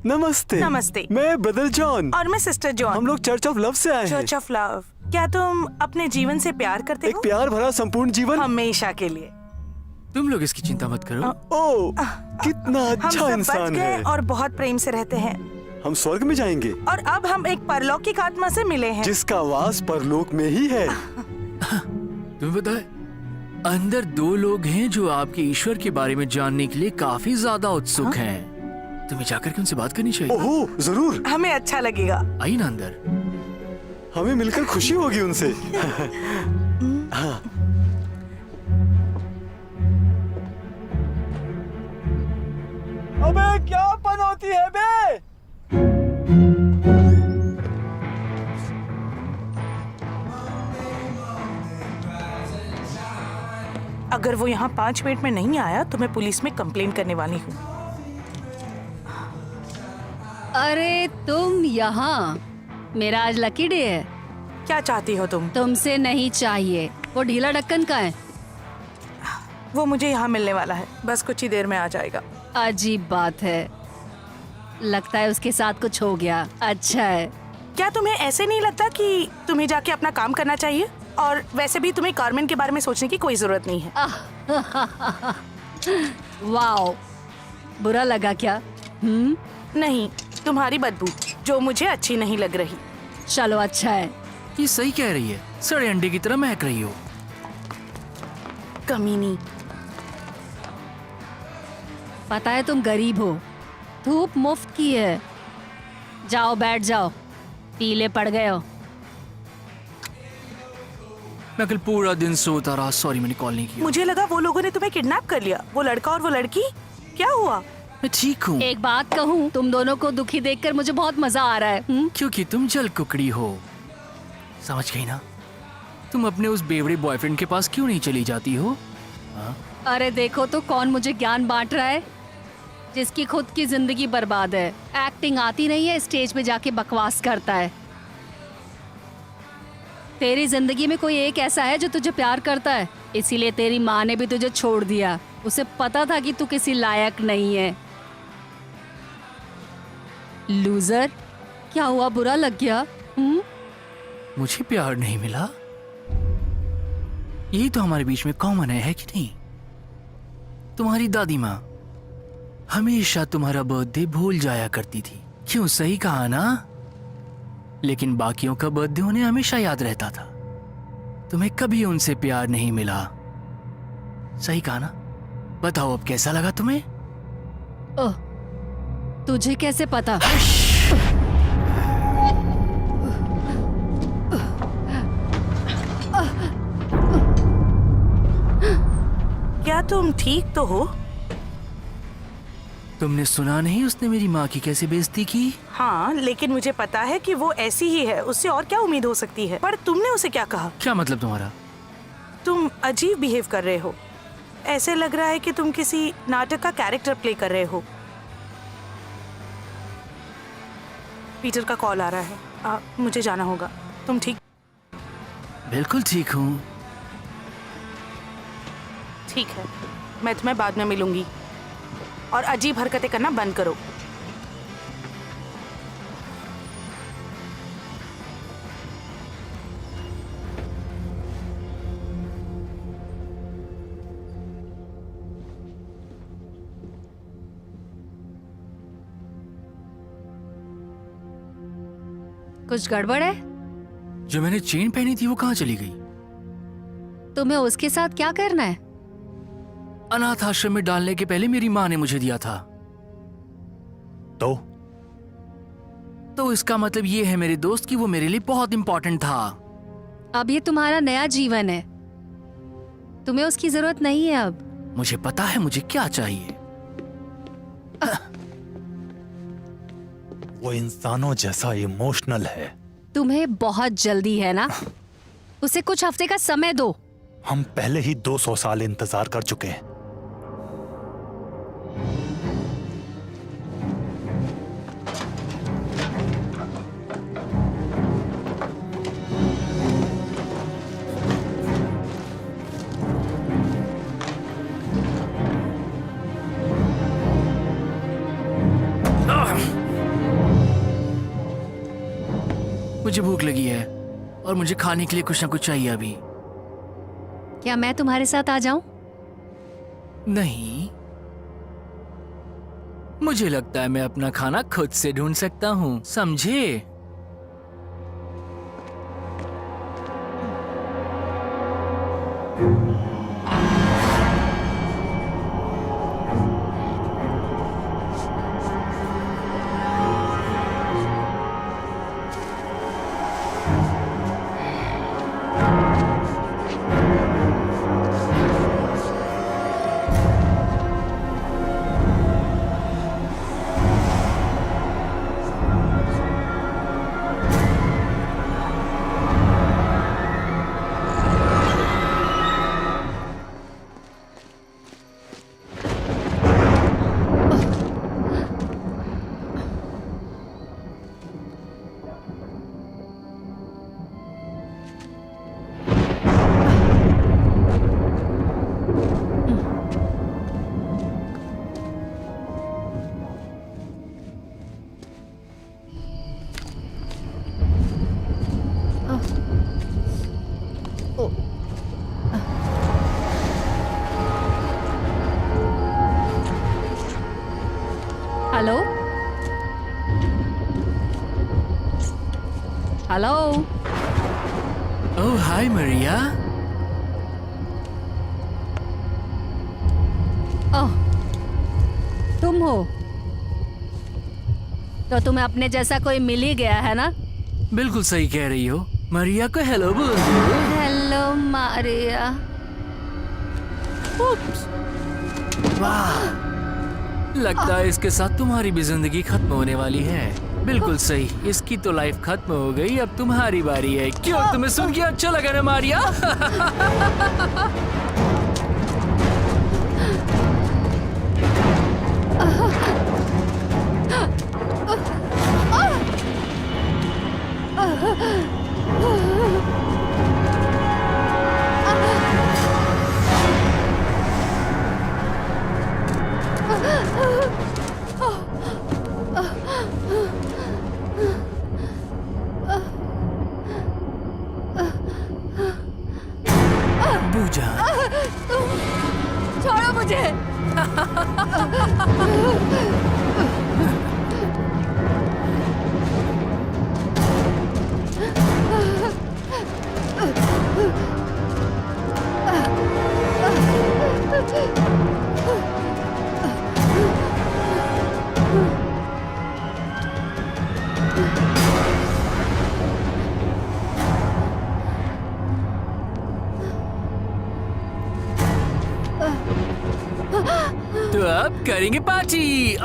नमस्ते। नमस्ते। मैं ब्रदर जॉन और मैं सिस्टर जॉन। हम लोग चर्च ऑफ लव से आए हैं। Church of love. क्या तुम अपने जीवन से प्यार करते एक हो? प्यार भरा संपूर्ण जीवन। हमेशा के लिए। तुम लोग इसकी चिंता मत करो। ओ, कितना हम अच्छा सब बच इंसान गए है। और बहुत प्रेम से रहते हैं। हम स्वर्ग में जाएंगे और अब हम एक परलौकिक आत्मा से मिले हैं। जिसका वास परलोक में ही है। तुम्हें पता है, अंदर 2 लोग हैं जो आपके ईश्वर के बारे में जानने के लिए काफी ज्यादा उत्सुक हैं। तुम्हें जाकर के उनसे बात करनी चाहिए। ओहो, जरूर। हमें अच्छा लगेगा। आइए ना अंदर। हमें मिलकर खुशी होगी उनसे। हाँ। अबे क्या पनौती है बे? अगर वो यहाँ 5 मिनट में नहीं आया तो मैं पुलिस में कंप्लेन करने वाली हूँ। अरे तुम यहाँ? मेरा आज लकी डे है। क्या चाहती हो तुम? तुमसे नहीं चाहिए। वो ढीला ढक्कन का है। वो मुझे यहाँ मिलने वाला है, बस कुछ ही देर में आ जाएगा। अजीब बात है, लगता है उसके साथ कुछ हो गया। अच्छा है। क्या तुम्हें ऐसे नहीं लगता कि तुम्हें जाके अपना काम करना चाहिए? और वैसे भी तुम्हें कार्मेन के बारे में सोचने की कोई जरूरत नहीं है। वाओ, बुरा लगा क्या? नहीं, तुम्हारी बदबू जो मुझे अच्छी नहीं लग रही। चलो अच्छा है। ये सही कह रही है, सड़े अंडे की तरह महक रही हो। कमीनी। पता है तुम गरीब हो, धूप मुफ्त की है। जाओ बैठ जाओ, पीले पड़ गए हो। मैं कल पूरा दिन सोता रहा। सॉरी मैंने कॉल नहीं किया। मुझे लगा वो लोगों ने तुम्हें किडनैप कर लिया। वो लड़का और वो लड़की, क्या हुआ? मैं ठीक हूँ। एक बात कहूँ, तुम दोनों को दुखी देखकर मुझे बहुत मजा आ रहा है। क्योंकि तुम जल कुकड़ी हो, समझ गई ना? तुम अपने उस बेवड़े बॉयफ्रेंड के पास क्यों नहीं चली जाती हो? अरे देखो तो कौन मुझे ज्ञान बांट रहा है। जिसकी खुद की जिंदगी बर्बाद है। एक्टिंग आती नहीं है, स्टेज पे जाके बकवास करता है। तेरी जिंदगी में कोई एक ऐसा है जो तुझे प्यार करता है, इसीलिए तेरी माँ ने भी तुझे छोड़ दिया। उसे पता था कि तू किसी लायक नहीं है। लूजर, क्या हुआ, बुरा लग गया? मुझे प्यार नहीं मिला? यही तो हमारे बीच में कॉमन है कि नहीं? तुम्हारी दादी माँ हमेशा तुम्हारा बर्थडे भूल जाया करती थी। क्यों, सही कहा ना? लेकिन बाकियों का बर्थडे उन्हें हमेशा याद रहता था। तुम्हें कभी उनसे प्यार नहीं मिला। सही कहा ना? बताओ अब कैसा लगा तुम्हें? ओह, तुझे कैसे पता? क्या तुम ठीक तो हो? तुमने सुना नहीं उसने मेरी माँ की कैसे बेइज्जती की? हाँ, लेकिन मुझे पता है कि वो ऐसी ही है, उससे और क्या उम्मीद हो सकती है। पर तुमने उसे क्या कहा? क्या मतलब तुम्हारा? तुम अजीब बिहेव कर रहे हो। ऐसे लग रहा है कि तुम किसी नाटक का कैरेक्टर प्ले कर रहे हो। पीटर का कॉल आ रहा है, मुझे जाना होगा। तुम ठीक? बिल्कुल ठीक हूँ। ठीक है, मैं तुम्हें बाद में मिलूंगी। और अजीब हरकतें करना बंद करो। कुछ गड़बड़ है? जो मैंने चेन पहनी थी वो कहाँ चली गई? तुम्हें उसके साथ क्या करना है? अनाथ आश्रम में डालने के पहले मेरी माँ ने मुझे दिया था। तो इसका मतलब ये है मेरे दोस्त कि वो मेरे लिए बहुत इंपॉर्टेंट था। अब ये तुम्हारा नया जीवन है, तुम्हें उसकी जरूरत नहीं है अब। मुझे पता है मुझे क्या चाहिए। वो इंसानों जैसा इमोशनल है। तुम्हें बहुत जल्दी है ना? उसे कुछ हफ्ते का समय दो। हम पहले ही 200 साल इंतजार कर चुके हैं। मुझे भूख लगी है और मुझे खाने के लिए कुछ ना कुछ चाहिए अभी। क्या मैं तुम्हारे साथ आ जाऊं? नहीं, मुझे लगता है मैं अपना खाना खुद से ढूंढ सकता हूँ, समझे? Hello hello. ओह हाय मरिया। ओह, तुम हो? तो तुम्हें अपने जैसा कोई मिल ही गया है ना? बिल्कुल सही कह रही हो। मरिया को हेलो बोल दो। हेलो मारिया। वाह, लगता है इसके साथ तुम्हारी भी जिंदगी खत्म होने वाली है। बिल्कुल सही, इसकी तो लाइफ खत्म हो गई, अब तुम्हारी बारी है। क्यों, तुम्हें सुन के अच्छा लगा ना मारिया? मुझे। तो अब करेंगे पार्टी।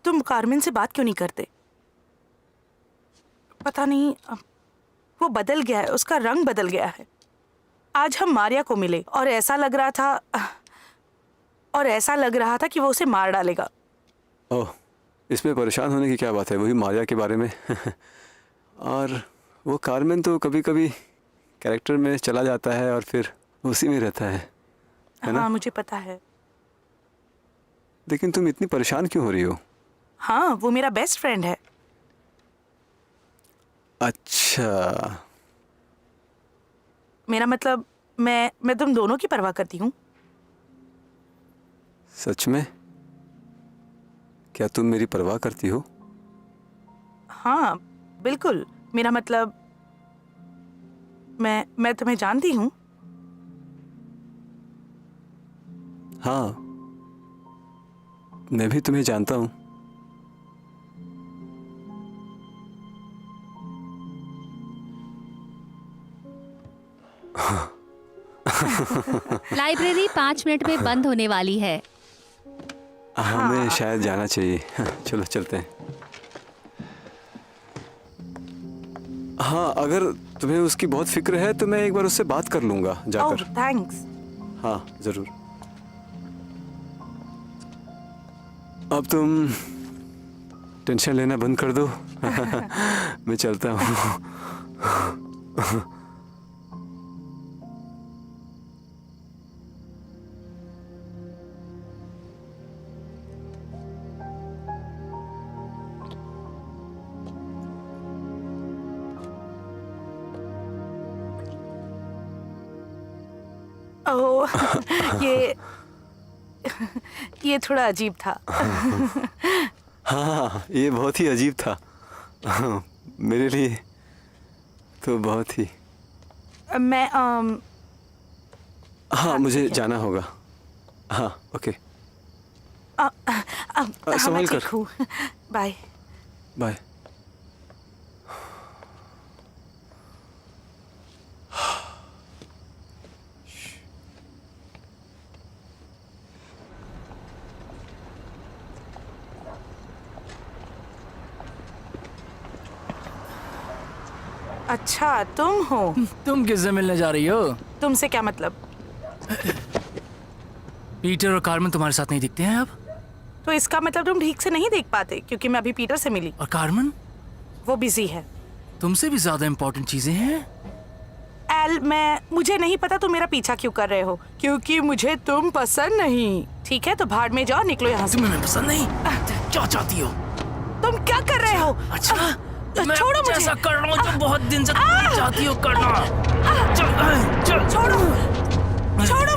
तुम कारमेन से बात क्यों नहीं करते? पता नहीं, वो बदल गया है, उसका रंग बदल गया है। आज हम मारिया को मिले और ऐसा लग रहा था कि वो उसे मार डालेगा। ओह, इसमें परेशान होने की क्या बात है, वही मारिया के बारे में। और वो कारमेन तो कभी कभी कैरेक्टर में चला जाता है और फिर उसी में रहता है ना? हाँ, मुझे पता है। लेकिन तुम इतनी परेशान क्यों हो रही हो? हाँ, वो मेरा बेस्ट फ्रेंड है। अच्छा, मेरा मतलब मैं तुम दोनों की परवाह करती हूँ। सच में? क्या तुम मेरी परवाह करती हो? हाँ, बिल्कुल। मेरा मतलब मैं तुम्हें जानती हूँ। हाँ, मैं भी तुम्हें जानता हूँ। लाइब्रेरी 5 मिनट में बंद होने वाली है। हमें शायद जाना चाहिए। चलो चलते हैं। हाँ, अगर तुम्हें उसकी बहुत फिक्र है तो मैं एक बार उससे बात कर लूंगा जाकर। ओह, थैंक्स। हाँ, जरूर। अब तुम टेंशन लेना बंद कर दो। मैं चलता हूँ। ओह, ये थोड़ा अजीब था। हाँ, ये बहुत ही अजीब था। मेरे लिए तो बहुत ही। मैं हाँ, मुझे जाना होगा। हाँ, ओके। हाँ, संभाल मैं कर। ठीक हूँ। बाय। बाय। अच्छा, तुम हो? तुम किससे मिलने जा रही हो? तुमसे क्या मतलब? पीटर और कार्मेन तुम्हारे साथ नहीं दिखते हैं अब? तो इसका मतलब तुम ठीक से नहीं देख पाते क्योंकि मैं अभी पीटर से मिली। और कार्मेन? वो बिजी है। तुमसे भी ज्यादा इम्पोर्टेंट चीजें हैं। एल, मुझे नहीं पता तुम मेरा पीछा क्यों कर रहे हो, क्योंकि मुझे तुम पसंद नहीं। ठीक है, तो भाड़ में जाओ, निकलो यहाँ से। तुम्हें मैं पसंद नहीं? क्या चाहती हो? तुम क्या कर रहे हो? अच्छा, मैं छोड़ो कुछ मुझे। ऐसा कर रहा हूँ जो बहुत दिन से तुम चाहती हो करना। चल, चल। छोड़ो मुझे। छोड़ो,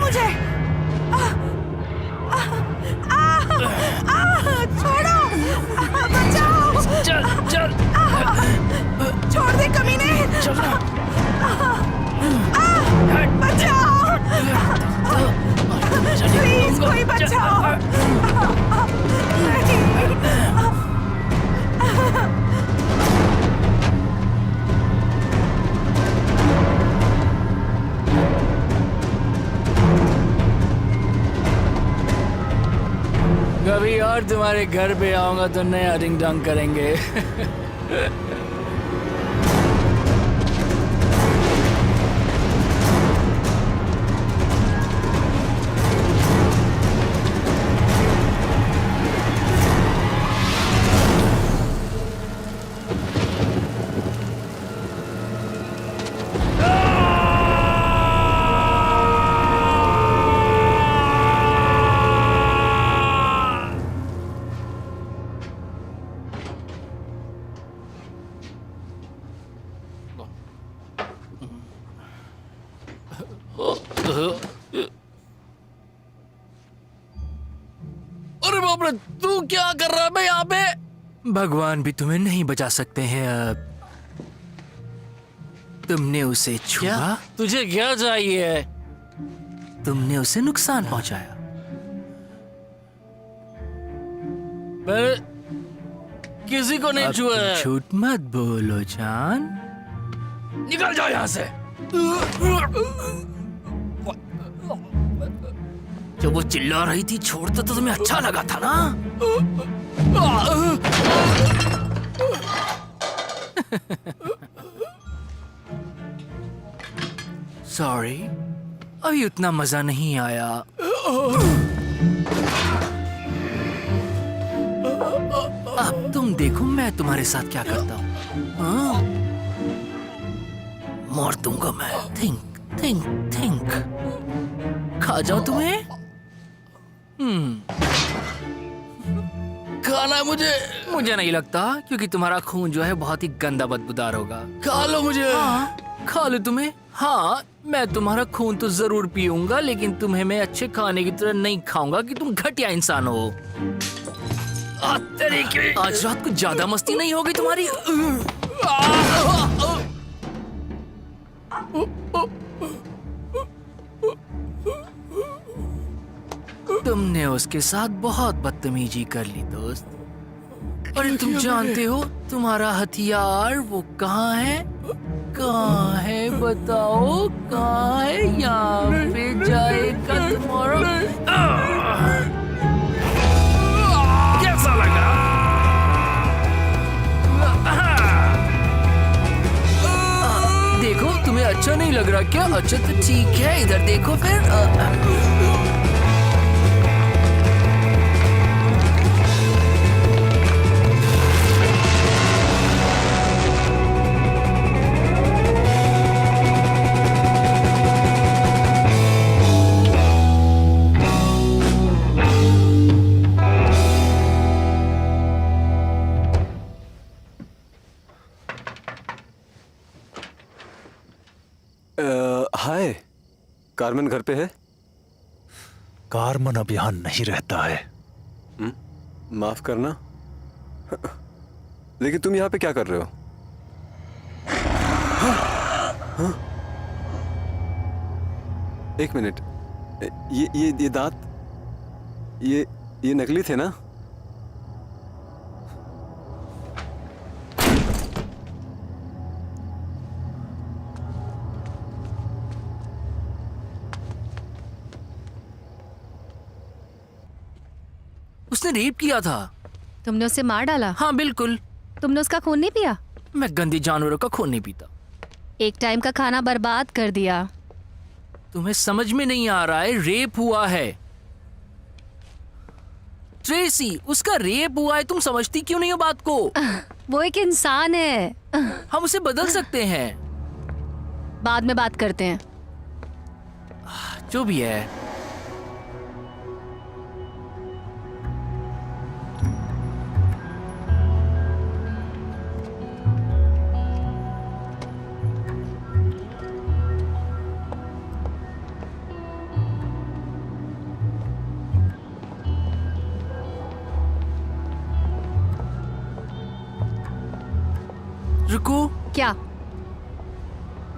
बचाओ। चल, चल। छोड़ दे कमीने। चल। बचाओ, प्लीज कोई बचाओ। नहीं। बार तुम्हारे घर पे आऊंगा तो नया डिंग डंग करेंगे। अरे बाप रे, तू क्या कर रहा है बे यहाँ पे? भगवान भी तुम्हें नहीं बचा सकते हैं अब। तुमने उसे छुआ? तुझे क्या चाहिए? तुमने उसे नुकसान पहुंचाया। मैंने किसी को नहीं छुआ है। झूठ मत बोलो जान। निकल जाओ यहाँ से। जब वो चिल्ला रही थी छोड़ता तो तुम्हें अच्छा लगा था ना? सॉरी, अभी उतना मजा नहीं आया। अब तुम देखो मैं तुम्हारे साथ क्या करता हूँ। मार दूंगा मैं। Think think think. खा जाओ तुम्हें। खाना है मुझे नहीं लगता, क्योंकि तुम्हारा खून जो है बहुत ही गंदा बदबूदार होगा। खा लो मुझे। हाँ, खा लो तुम्हें। हाँ, मैं तुम्हारा खून तो जरूर पीऊंगा, लेकिन तुम्हें मैं अच्छे खाने की तरह नहीं खाऊंगा कि तुम घटिया इंसान हो। आज रात को ज्यादा मस्ती नहीं होगी तुम्हारी। तुमने उसके साथ बहुत बदतमीजी कर ली दोस्त। और तुम जानते हो तुम्हारा हथियार वो कहाँ है? कहाँ है बताओ, कहाँ है? यहाँ पे जाएगा तुम्हारा। कैसा लगा? देखो तुम्हें अच्छा नहीं लग रहा क्या? अच्छा तो ठीक है, इधर देखो फिर। हाय, कार्मेन घर पे है? कार्मन अब यहाँ नहीं रहता है। माफ करना, लेकिन तुम यहाँ पे क्या कर रहे हो? हाँ? एक मिनट, ये दांत ये नकली थे ना? उसने रेप किया था। तुमने उसे मार डाला? हाँ बिल्कुल। तुमने उसका खून नहीं पिया? मैं गंदे जानवरों का खून नहीं पीता। एक टाइम का खाना बर्बाद कर दिया। तुम्हें समझ में नहीं आ रहा है, रेप हुआ है ट्रेसी, उसका रेप हुआ है। तुम समझती क्यों नहीं हो बात को? वो एक इंसान है। हम उसे बदल सकते हैं। बाद में बात करते हैं। जो भी है। रुको। क्या?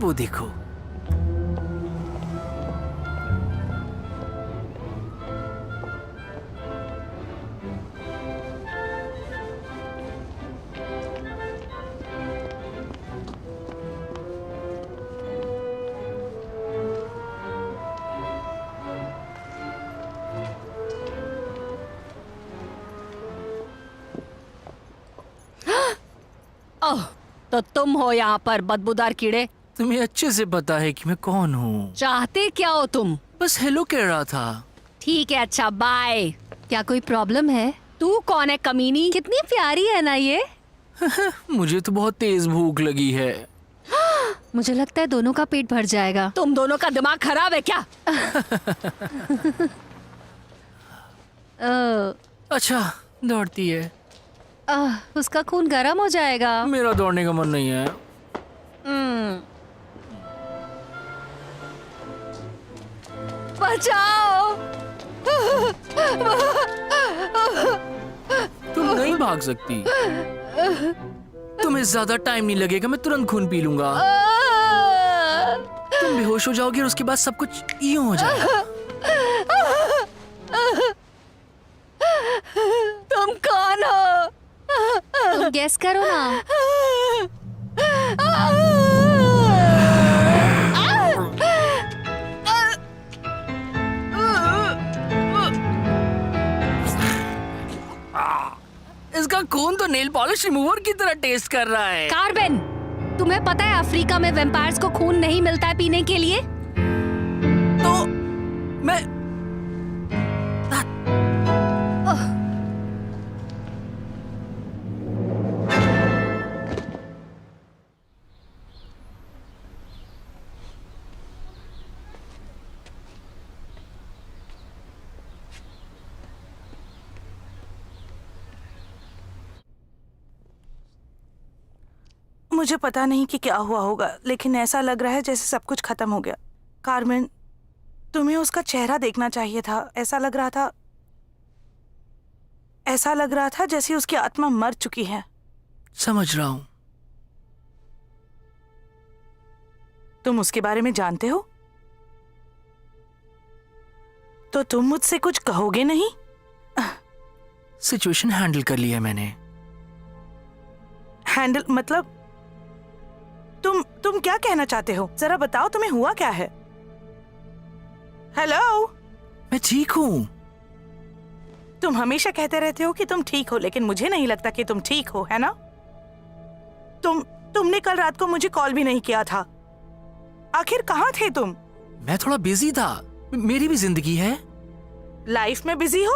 वो देखो। ओह, तो तुम हो यहाँ पर बदबूदार कीड़े। तुम्हें अच्छे से पता है कि मैं कौन हूँ। चाहते क्या हो तुम? बस हेलो कह रहा था। ठीक है, अच्छा बाय। क्या कोई प्रॉब्लम है? तू कौन है कमीनी? कितनी प्यारी है ना ये। मुझे तो बहुत तेज भूख लगी है। मुझे लगता है दोनों का पेट भर जाएगा। तुम दोनों का दिमाग खराब है क्या? अच्छा, दौड़ती है। उसका खून गर्म हो जाएगा। मेरा दौड़ने का मन नहीं है। बचाओ। तुम नहीं भाग सकती। तुम्हें ज्यादा टाइम नहीं लगेगा, मैं तुरंत खून पी लूंगा। तुम बेहोश हो जाओगे और उसके बाद सब कुछ यूं हो जाएगा। तुम कौन हो? तुम गेस करो ना। इसका खून तो नेल पॉलिश रिमूवर की तरह टेस्ट कर रहा है। कार्बन, तुम्हें पता है अफ्रीका में वेम्पायर्स को खून नहीं मिलता है पीने के लिए? तो मैं मुझे पता नहीं कि क्या हुआ होगा, लेकिन ऐसा लग रहा है जैसे सब कुछ खत्म हो गया। कार्मेन, तुम्हें उसका चेहरा देखना चाहिए था। ऐसा लग रहा था जैसे उसकी आत्मा मर चुकी है। समझ रहा हूँ। तुम उसके बारे में जानते हो? तो तुम मुझसे कुछ कहोगे नहीं? सिचुएशन हैंडल कर लिया मैंने। हैंडल मतलब? तुम क्या कहना चाहते हो? जरा बताओ, तुम्हें हुआ क्या है? हेलो? मैं ठीक हूँ। तुम हमेशा कहते रहते हो कि तुम ठीक हो, लेकिन मुझे नहीं लगता कि तुम ठीक हो, है ना? तुमने कल रात को मुझे कॉल भी नहीं किया था। आखिर कहाँ थे तुम? मैं थोड़ा बिजी था। मेरी भी जिंदगी है। लाइफ में बिजी हो?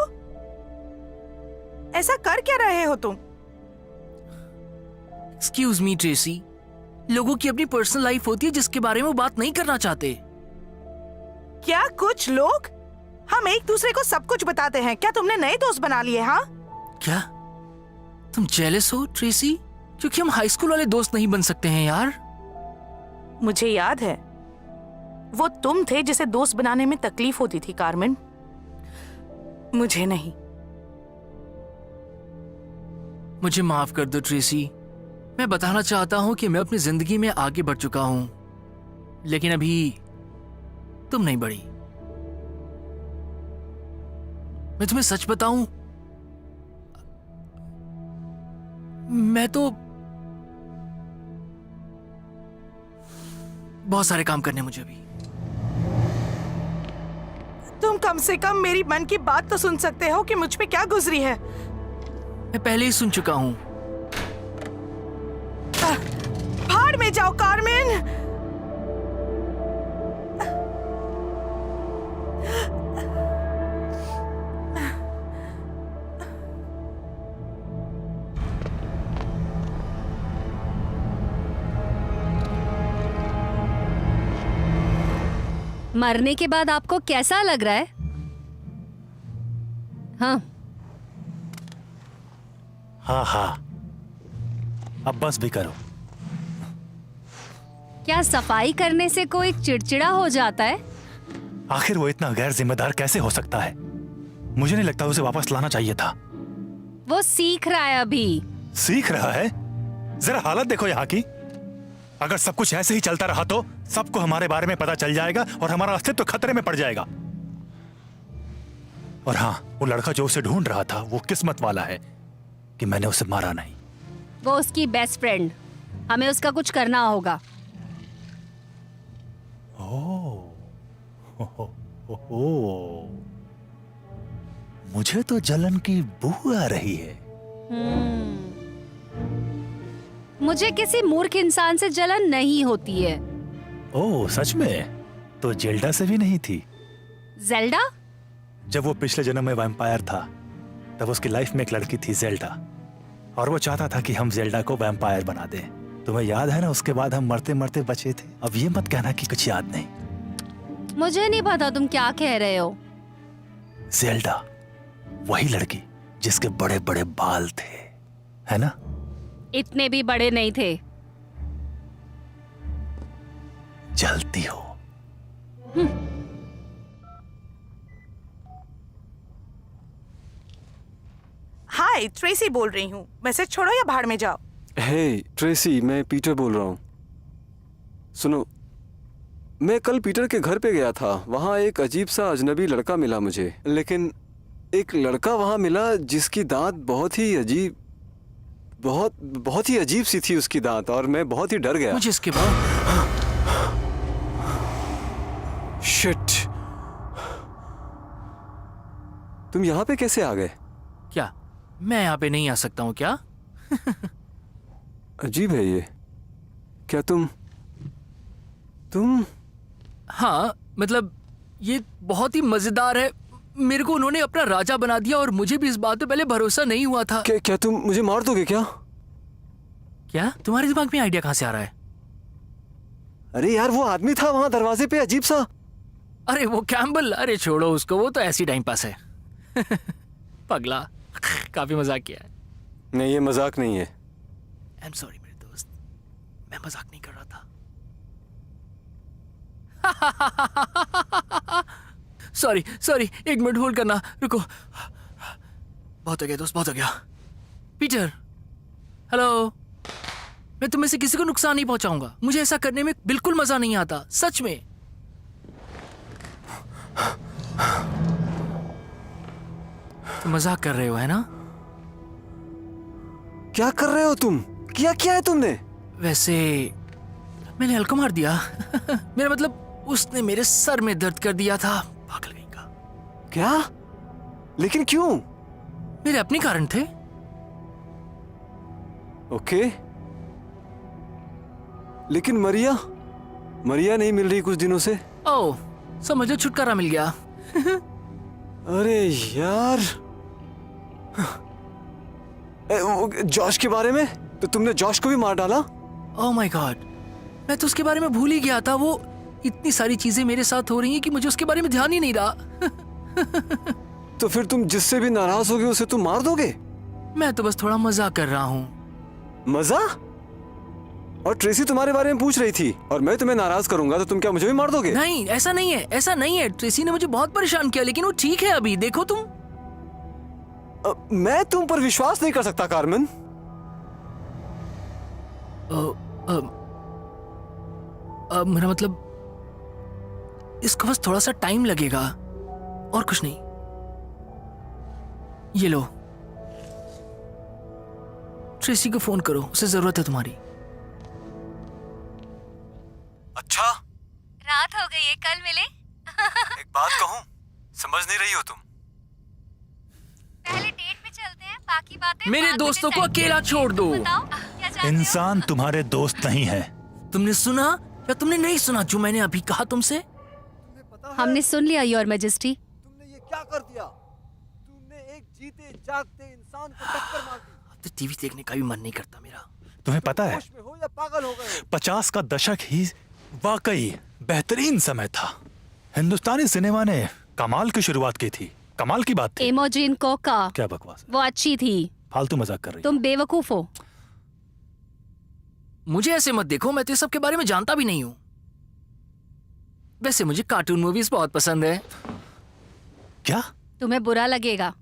ऐसा कर क्या रहे हो तुम? एक्सक्यूज मी ट्रेसी, लोगों की अपनी पर्सनल लाइफ होती है जिसके बारे में वो बात नहीं करना चाहते। क्या कुछ लोग? हम एक दूसरे को सब कुछ बताते हैं। क्या तुमने नए दोस्त बना लिए? हाँ? क्या तुम जेलस हो ट्रेसी? क्योंकि हम हाई स्कूल वाले दोस्त नहीं बन सकते हैं यार। मुझे याद है, वो तुम थे जिसे दोस्त बनाने में तकलीफ होती थी कार्मेन, मुझे नहीं। मुझे माफ कर दो ट्रेसी। मैं बताना चाहता हूं कि मैं अपनी जिंदगी में आगे बढ़ चुका हूं, लेकिन अभी तुम नहीं बढ़ी। मैं तुम्हें सच बताऊं, मैं तो बहुत सारे काम करने मुझे अभी। तुम कम से कम मेरी मन की बात तो सुन सकते हो कि मुझ पे क्या गुजरी है। मैं पहले ही सुन चुका हूं। भाड़ में जाओ कार्मेन। मरने के बाद आपको कैसा लग रहा है? हाँ, हाँ, अब बस भी करो। क्या सफाई करने से कोई चिड़चिड़ा हो जाता है? आखिर वो इतना गैर जिम्मेदार कैसे हो सकता है? मुझे नहीं लगता उसे वापस लाना चाहिए था। वो सीख रहा है अभी। सीख रहा है? जरा हालत देखो यहाँ की। अगर सब कुछ ऐसे ही चलता रहा तो सबको हमारे बारे में पता चल जाएगा और हमारा अस्तित्व खतरे में पड़ जाएगा। और हाँ, वो लड़का जो उसे ढूंढ रहा था वो किस्मत वाला है कि मैंने उसे मारा नहीं। वो उसकी बेस्ट फ्रेंड, हमें उसका कुछ करना होगा। ओह, मुझे तो जलन की बू आ रही है। मुझे किसी मूर्ख इंसान से जलन नहीं होती है। ओह सच में? तो जेल्डा से भी नहीं थी? जेल्डा? जब वो पिछले जन्म में वैम्पायर था तब उसकी लाइफ में एक लड़की थी जेल्डा, और वो चाहता था कि हम जेल्डा को वैम्पायर बना दें। तुम्हें याद है ना, उसके बाद हम मरते मरते बचे थे। अब ये मत कहना कि कुछ याद नहीं। मुझे नहीं पता तुम क्या कह रहे हो। जेल्डा वही लड़की जिसके बड़े बड़े बाल थे, है ना? इतने भी बड़े नहीं थे। जलती हो। हाय, ट्रेसी बोल रही हूँ। मैसेज छोड़ो या भाड़ में जाओ। हे ट्रेसी, मैं पीटर बोल रहा हूँ। सुनो, मैं कल पीटर के घर पे गया था। वहाँ एक अजीब सा अजनबी लड़का मिला मुझे, लेकिन एक लड़का वहाँ मिला जिसकी दांत बहुत ही अजीब, बहुत ही अजीब सी थी उसकी दांत, और मैं बहुत ही डर गया। मुझे इसके बाद शिट, तुम यहाँ पे कैसे आ गए? क्या मैं यहाँ पे नहीं आ सकता हूँ क्या? अजीब है ये। क्या तुम हाँ, मतलब ये बहुत ही मजेदार है। मेरे को उन्होंने अपना राजा बना दिया और मुझे भी इस बात पे पहले भरोसा नहीं हुआ था। क्या तुम मुझे मार दोगे क्या? क्या तुम्हारे दिमाग में आइडिया कहाँ से आ रहा है? अरे यार, वो आदमी था वहां दरवाजे पे, अजीब सा। अरे वो कैम्बल, अरे छोड़ो उसको, वो तो ऐसी टाइम पास है। पगला, काफी मजाक किया है। नहीं, ये मजाक नहीं है। आई एम सॉरी मेरे दोस्त, मैं मजाक नहीं कर रहा था। सॉरी, एक मिनट होल्ड करना, रुको। बहुत हो गया दोस्त, बहुत हो गया। Peter, hello. मैं तुम्हें से किसी को नुकसान नहीं पहुंचाऊंगा। मुझे ऐसा करने में बिल्कुल मजा नहीं आता, सच में। तुम मजाक कर रहे हो, है ना? क्या कर रहे हो तुम? क्या है तुमने? वैसे मैंने हल्का मार दिया। मेरा मतलब, उसने मेरे सर में दर्द कर दिया था। पागल कहीं का। क्या? लेकिन क्यों? मेरे अपने कारण थे। ओके, लेकिन मरिया नहीं मिल रही कुछ दिनों से। ओह, समझ लो छुटकारा मिल गया। अरे यार, जॉश के बारे में? तो तुमने जॉश को भी मार डाला? ओह माय गॉड, मैं तो उसके बारे में भूल ही गया था। वो इतनी सारी चीजें मेरे साथ हो रही हैं कि मुझे उसके बारे में ध्यान ही नहीं रहा। तो फिर तुम जिससे भी नाराज होगे उसे तुम मार दोगे? मैं तो बस थोड़ा मजाक कर रहा हूँ। मजा? और ट्रेसी तुम्हारे बारे में पूछ रही थी और मैं तुम्हें नाराज करूंगा तो तुम क्या मुझे भी मार दोगे? नहीं, ऐसा नहीं है। ट्रेसी ने मुझे बहुत परेशान किया, लेकिन वो ठीक है अभी। देखो तुम। मैं तुम पर विश्वास नहीं कर सकता कार्मेन। मेरा मतलब, इसको बस थोड़ा सा टाइम लगेगा और कुछ नहीं। ये लो, ट्रेसी को फोन करो, उसे जरूरत है तुम्हारी। अच्छा, रात हो गई है, कल मिले। एक बात कहूँ, समझ नहीं रही हो तुम। पहले डेट पे चलते हैं, बाकी बातें मेरे बाद में दोस्तों को decide अकेला करेंगे। छोड़ दो। बताओ, क्या चाहते हो? इंसान तुम्हारे दोस्त नहीं है। तुमने सुना या तुमने नहीं सुना जो मैंने अभी कहा तुमसे? हमने सुन लिया, योर मैजेस्टी। तुमने ये क्या कर दिया? तुमने एक जीते जागते इंसान को टक्कर मार दी। अब तो टीवी देखने का भी मन नहीं करता मेरा। तुम्हें पता है, होश में हो या पागल हो गए? 50 का दशक ही वाकई बेहतरीन समय था। हिंदुस्तानी सिनेमा ने कमाल की शुरुआत की थी। कमाल की बात थी। इमोजिन कोका, क्या बकवास है? वो अच्छी थी। फालतू मजाक कर रही तुम बेवकूफ हो। मुझे ऐसे मत देखो, मैं तो सब के बारे में जानता भी नहीं हूँ। वैसे मुझे कार्टून मूवीज बहुत पसंद है। क्या? तुम्हें बुरा लगेगा।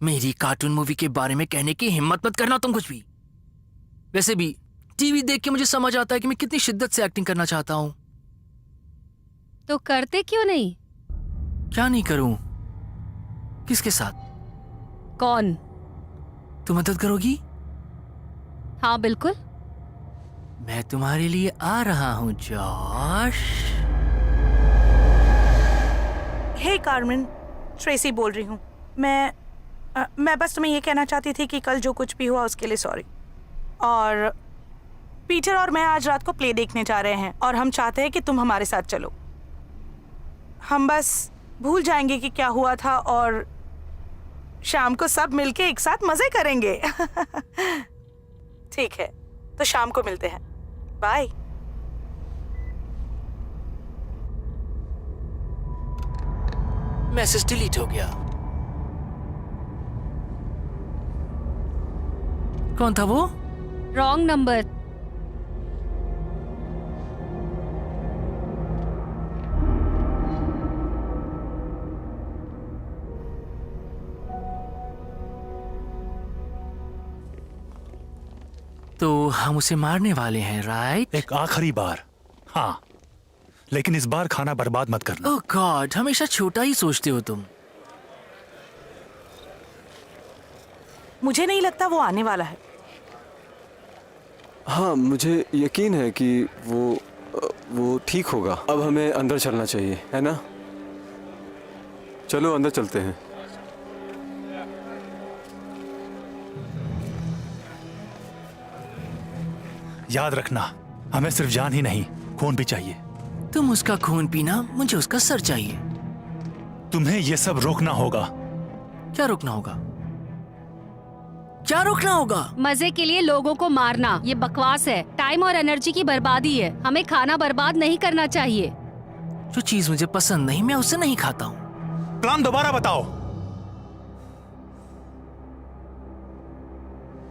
मेरी कार्टून मूवी के बारे में कहने की हिम्मत मत करना तुम कुछ भी। वैसे भी टीवी देख के मुझे समझ आता है कि मैं कितनी शिद्दत से एक्टिंग करना चाहता हूँ। तो करते क्यों नहीं? क्या नहीं करूं? किसके साथ? कौन? तू मदद करोगी? हाँ बिल्कुल। मैं तुम्हारे लिए आ रहा हूँ जॉश। हे कार्मेन, ट्रेसी बोल रही हूँ। मैं बस तुम्हें ये कहना चाहती थी कि कल जो कुछ भी हुआ उसके लिए सॉरी। और पीटर और मैं आज रात को प्ले देखने जा रहे हैं और हम चाहते हैं कि तुम हमारे साथ चलो। हम बस भूल जाएंगे कि क्या हुआ था और शाम को सब मिलके एक साथ मजे करेंगे। ठीक है, तो शाम को मिलते हैं। बाय। मैसेज डिलीट हो गया। कौन था वो? Wrong number. तो हम उसे मारने वाले हैं, राइट? एक आखिरी बार, हाँ, लेकिन इस बार खाना बर्बाद मत करना। ओह गॉड, हमेशा छोटा ही सोचते हो तुम। मुझे नहीं लगता वो आने वाला है। हाँ, मुझे यकीन है कि वो ठीक होगा। अब हमें अंदर चलना चाहिए, है ना? चलो अंदर चलते हैं। याद रखना, हमें सिर्फ जान ही नहीं, खून भी चाहिए। तुम उसका खून पीना, मुझे उसका सर चाहिए। तुम्हें ये सब रोकना होगा। क्या रोकना होगा? क्या रोकना होगा? मजे के लिए लोगों को मारना ये बकवास है, टाइम और एनर्जी की बर्बादी है। हमें खाना बर्बाद नहीं करना चाहिए। जो चीज मुझे पसंद नहीं, मैं उसे नहीं खाता हूँ। प्लान दोबारा बताओ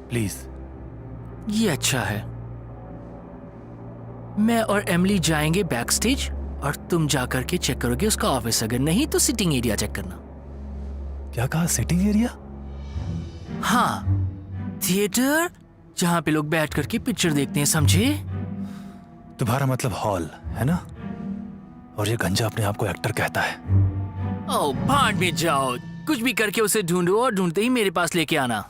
प्लीज। ये अच्छा है। मैं और एमिली जाएंगे बैक स्टेज और तुम जाकर के चेक करोगे उसका ऑफिस। अगर नहीं तो सिटिंग एरिया चेक करना। क्या कहा? Sitting area? हाँ, थिएटर जहाँ पे लोग बैठ करके पिक्चर देखते हैं, समझे? तुम्हारा मतलब हॉल है ना? और ये गंजा अपने आप को एक्टर कहता है। ओह भाड़ में जाओ, कुछ भी करके उसे ढूंढो और ढूंढते ही मेरे पास लेके आना।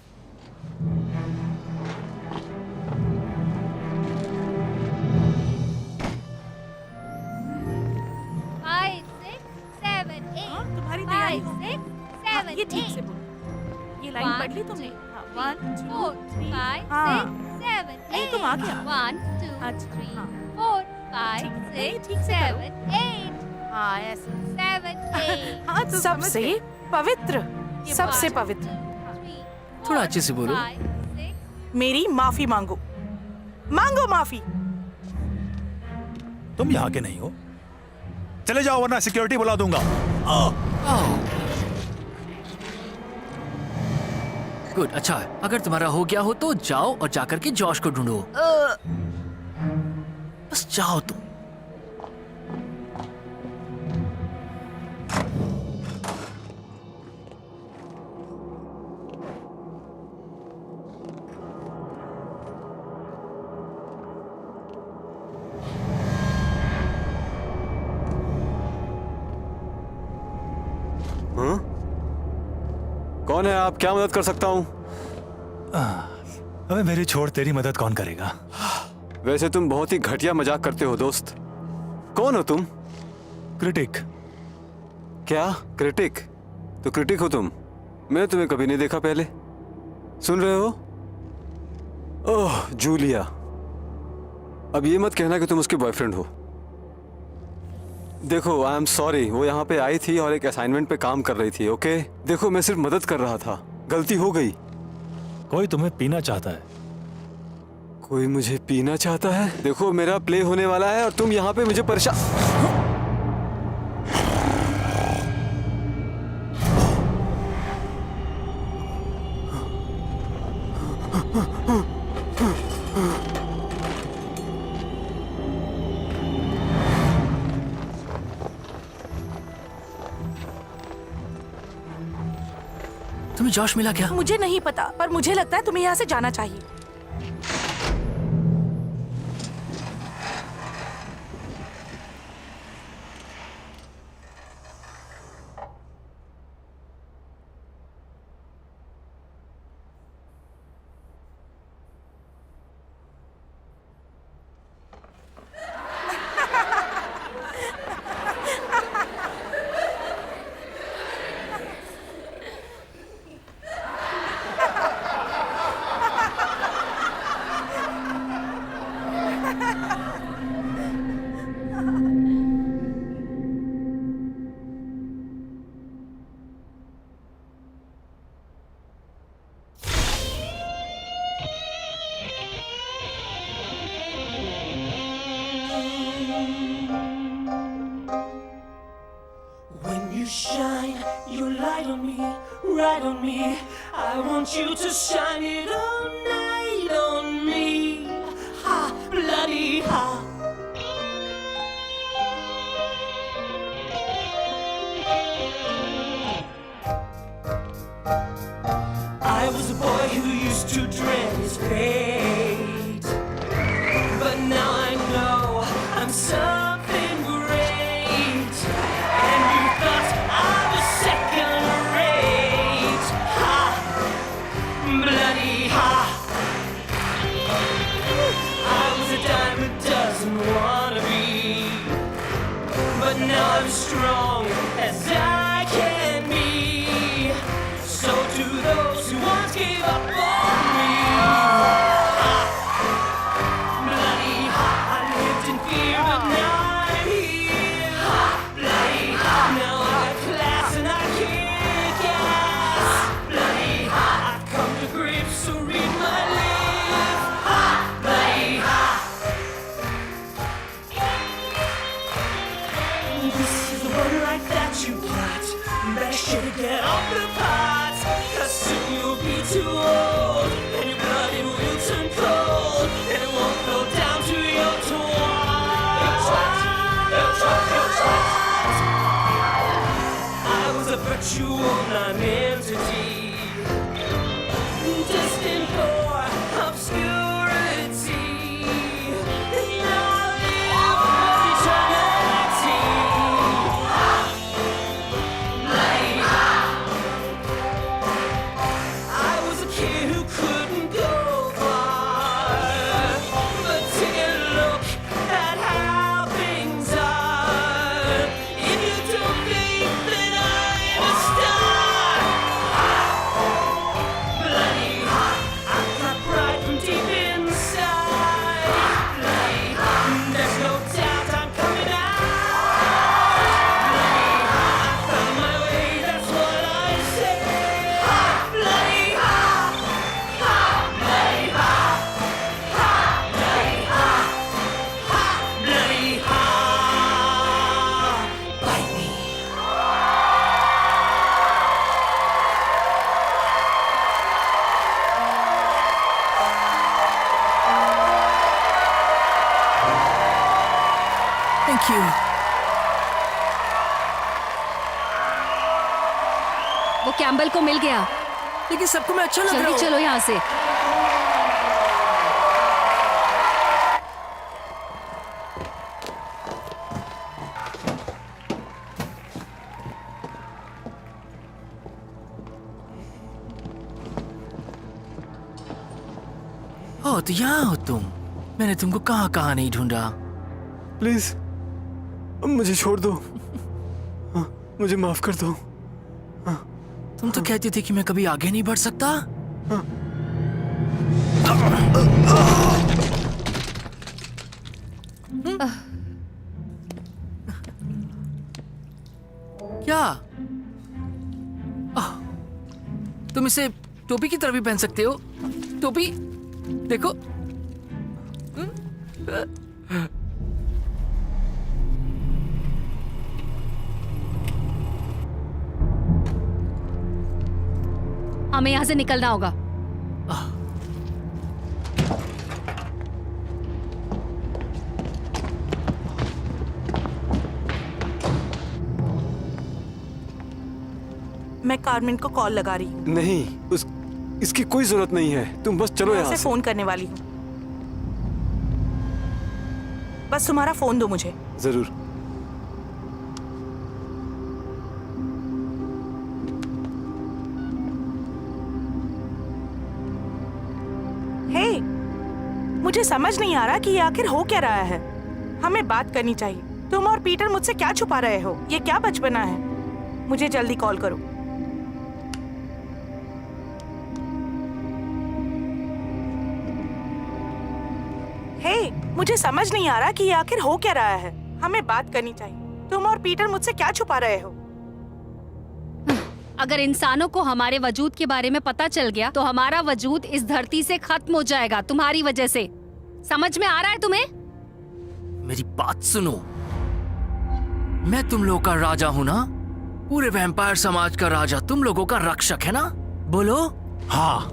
तुम्हारी तैयारी हो गई? हाँ, ये ठीक से बोलो। ये लाइन पढ़ ली तुमने? हाँ, 1 2 3। हाँ, नहीं तुम आ गया। 1 2 अच्छा, 3 हाँ। 4 ठीक 5 है, ये 6 ठीक से करो। 7 8 हाँ, ऐसे। 7 8 हाँ, तो सबसे पवित्र, सबसे पवित्र। थोड़ा अच्छे से बोलो। मेरी माफी मांगो, मांगो माफी। तुम यहाँ के नहीं हो, चले जाओ वरना सिक्योरिटी बुला दूंगा। गुड, अच्छा है। अगर तुम्हारा हो गया हो तो जाओ और जाकर के जॉश को ढूंढो। बस जाओ तुम। हाँ? कौन है आप? क्या मदद कर सकता हूँ? अबे मेरी छोड़, तेरी मदद कौन करेगा? वैसे तुम बहुत ही घटिया मजाक करते हो दोस्त। कौन हो तुम? क्रिटिक। क्या क्रिटिक? तो क्रिटिक हो तुम? मैंने तुम्हें कभी नहीं देखा पहले। सुन रहे हो? ओह जूलिया, अब ये मत कहना कि तुम उसके बॉयफ्रेंड हो। देखो आई एम सॉरी, वो यहाँ पे आई थी और एक असाइनमेंट पे काम कर रही थी। ओके देखो, मैं सिर्फ मदद कर रहा था, गलती हो गई। कोई तुम्हें पीना चाहता है। कोई मुझे पीना चाहता है? देखो मेरा प्ले होने वाला है और तुम यहाँ पे मुझे परेशान। तुम्हें जॉश मिला क्या? मुझे नहीं पता, पर मुझे लगता है तुम्हें यहाँ से जाना चाहिए। on me, right on me. I want you to shine it all night on me. Ha, bloody ha. I was a boy who used to dread his fate, but now I know I'm something great. And you thought I was second rate. Ha, bloody ha. I was a dime a dozen wannabe, but now I'm strong as I can be. So to those who once gave up on me, ha, bloody ha. I lived in fear, but now I'm here. Ha, bloody ha. Now I got class and I kick ass. Bloody ha. I've come to grips, so read my lips. Ha, bloody ha. This is the one like that you got. Better shit get off the pot, 'cause soon you'll be too old, and your blood it will turn cold, and it won't flow down to your twat. I was a virtual non-entity, destined for obscurity. And now I live for eternity. I was a kid who couldn't go far, but take a look at how things are. If you don't think that I'm a star, bloody I got pride from deep inside. Bloody there's no doubt I'm coming out. Bloody I found my way, that's what I say. Bloody ha, bloody ha, bloody ha, bloody ha, bite me. Thank you. वो कैम्बल को मिल गया। लेकिन सबको मैं अच्छा लग रहा जल्दी हूँ। चलो यहाँ से। ओ तो यहाँ हो तुम। मैंने तुमको कहाँ कहाँ नहीं ढूंढा। प्लीज मुझे छोड़ दो। हाँ, मुझे माफ कर दो। तुम तो कहती थी कि मैं कभी आगे नहीं बढ़ सकता। क्या तुम इसे टोपी की तरह भी पहन सकते हो। टोपी देखो। हमें यहाँ से निकलना होगा। मैं कार्मेन को कॉल लगा रही हूँ। नहीं, इसकी कोई जरूरत नहीं है। तुम बस चलो मैं यहाँ उसे से। फोन करने वाली हूँ। बस तुम्हारा फोन दो मुझे। जरूर। हे, मुझे समझ नहीं आ रहा कि ये आखिर हो क्या रहा है। हमें बात करनी चाहिए। तुम और पीटर मुझसे क्या छुपा रहे हो? ये क्या बचपना है? मुझे जल्दी कॉल करो। हे, मुझे समझ नहीं आ रहा कि ये आखिर हो क्या रहा है। हमें बात करनी चाहिए। तुम और पीटर मुझसे क्या छुपा रहे हो? अगर इंसानों को हमारे वजूद के बारे में पता चल गया तो हमारा वजूद इस धरती से खत्म हो जाएगा तुम्हारी वजह से। समझ में आ रहा है तुम्हें? मेरी बात सुनो। मैं तुम लोग का राजा हूं ना, पूरे वैम्पायर समाज का राजा, तुम लोगों का रक्षक है ना? बोलो। हाँ।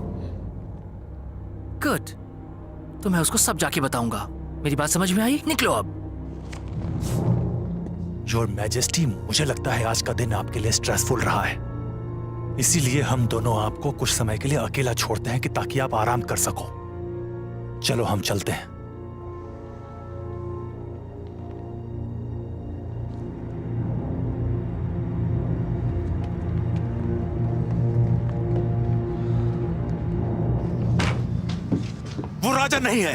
गुड, तो मैं उसको सब जाके बताऊंगा। मेरी बात समझ में आई? निकलो अब। योर मैजेस्टी, मुझे लगता है आज का दिन आपके लिए स्ट्रेसफुल रहा है, इसीलिए हम दोनों आपको कुछ समय के लिए अकेला छोड़ते हैं कि ताकि आप आराम कर सको। चलो हम चलते हैं। वो राजा नहीं है।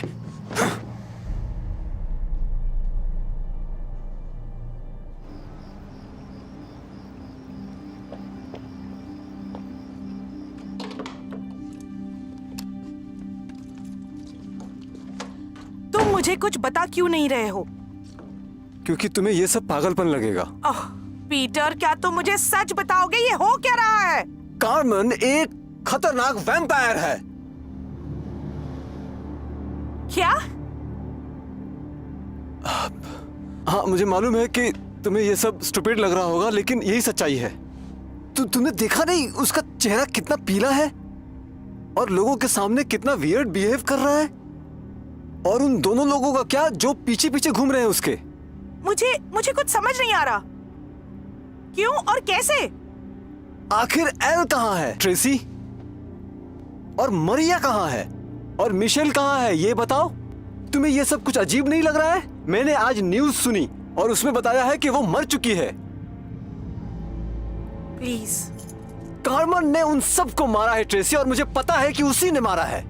तुम मुझे कुछ बता क्यों नहीं रहे हो? क्योंकि तुम्हें ये सब पागलपन लगेगा। ओह, पीटर, क्या तुम मुझे सच बताओगे? ये हो क्या रहा है? कार्मेन एक खतरनाक वैम्पायर है। क्या? हाँ, मुझे मालूम है कि तुम्हें ये सब स्टूपिड लग रहा होगा, लेकिन यही सच्चाई है। तुमने देखा नहीं उसका चेहरा कितना पीला है और लोगों के सामने कितना वियर्ड बिहेव कर रहा है? और उन दोनों लोगों का क्या जो पीछे पीछे घूम रहे हैं उसके। मुझे कुछ समझ नहीं आ रहा। क्यों और कैसे? आखिर एल कहाँ है? ट्रेसी और मरिया कहाँ है? और मिशेल कहाँ है? ये बताओ। तुम्हें ये सब कुछ अजीब नहीं लग रहा है? मैंने आज न्यूज़ सुनी और उसमें बताया है कि वो मर चुकी है। प्लीज। कार्मेन ने उन सबको मारा है ट्रेसी, और मुझे पता है कि उसी ने मारा है।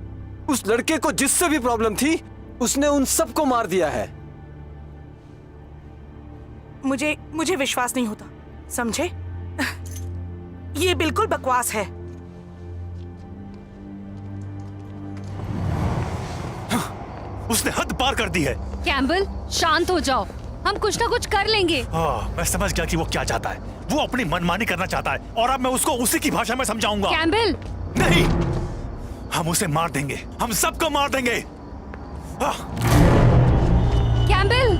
उस लड़के को जिससे भी प्रॉब्लम थी उसने उन सबको मार दिया है। मुझे विश्वास नहीं होता, समझे? ये बिल्कुल बकवास है। उसने हद पार कर दी है। कैम्बल, शांत हो जाओ, हम कुछ ना कुछ कर लेंगे। मैं समझ गया कि वो क्या चाहता है। वो अपनी मनमानी करना चाहता है और अब मैं उसको उसी की भाषा में समझाऊंगा। कैम्बल, नहीं, हम उसे मार देंगे, हम सबको मार देंगे। कैम्बल,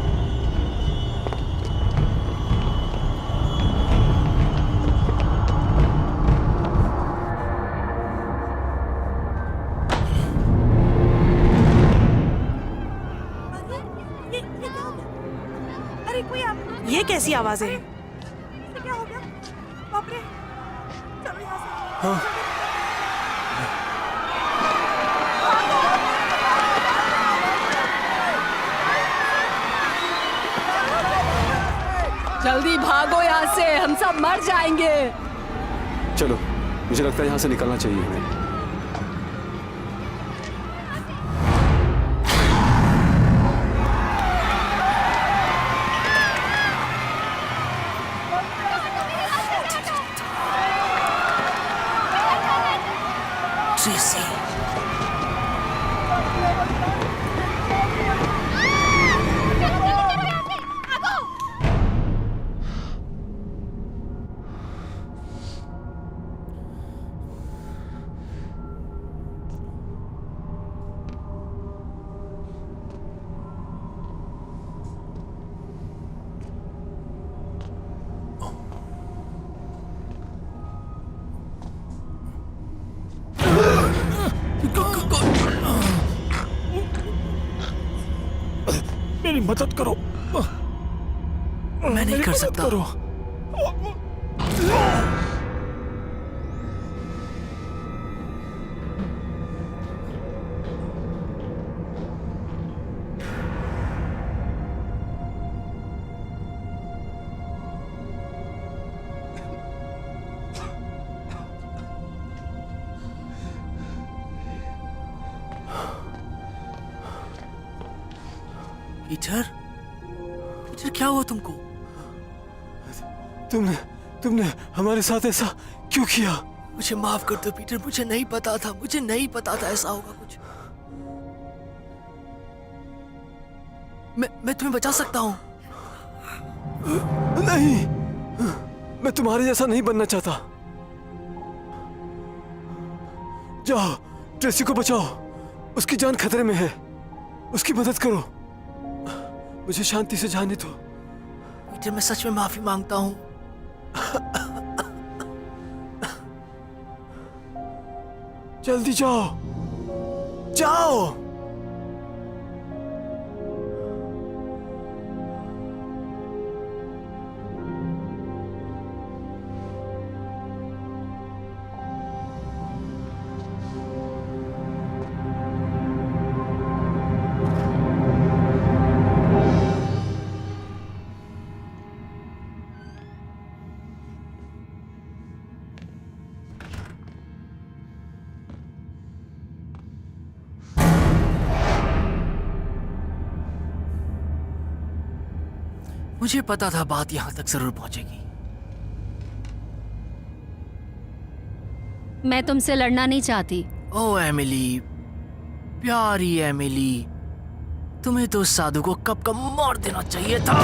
अरे कोई ये कैसी आवाजें हैं? क्या हो गया? बाप रे! चलो यहाँ से। जल्दी भागो यहाँ से, हम सब मर जाएंगे। चलो, मुझे लगता है यहाँ से निकलना चाहिए हमें। ट्रेसी, मेरी मदद करो। मैं नहीं कर सकता। करो। पीटर, पीटर क्या हुआ तुमको? तुमने हमारे साथ ऐसा क्यों किया? मुझे माफ कर दो पीटर, मुझे नहीं पता था, मुझे नहीं पता था ऐसा होगा कुछ। मैं तुम्हें बचा सकता हूँ। नहीं, मैं तुम्हारे जैसा नहीं बनना चाहता। जाओ, ट्रेसी को बचाओ, उसकी जान खतरे में है, उसकी मदद करो। मुझे शांति से जाने दो। पीटर, मैं सच में माफी मांगता हूँ। जल्दी जाओ, जाओ। मुझे पता था बात यहां तक जरूर पहुंचेगी। मैं तुमसे लड़ना नहीं चाहती। ओ एमिली, प्यारी एमिली, तुम्हें तो उस साधु को कब कब मार देना चाहिए था।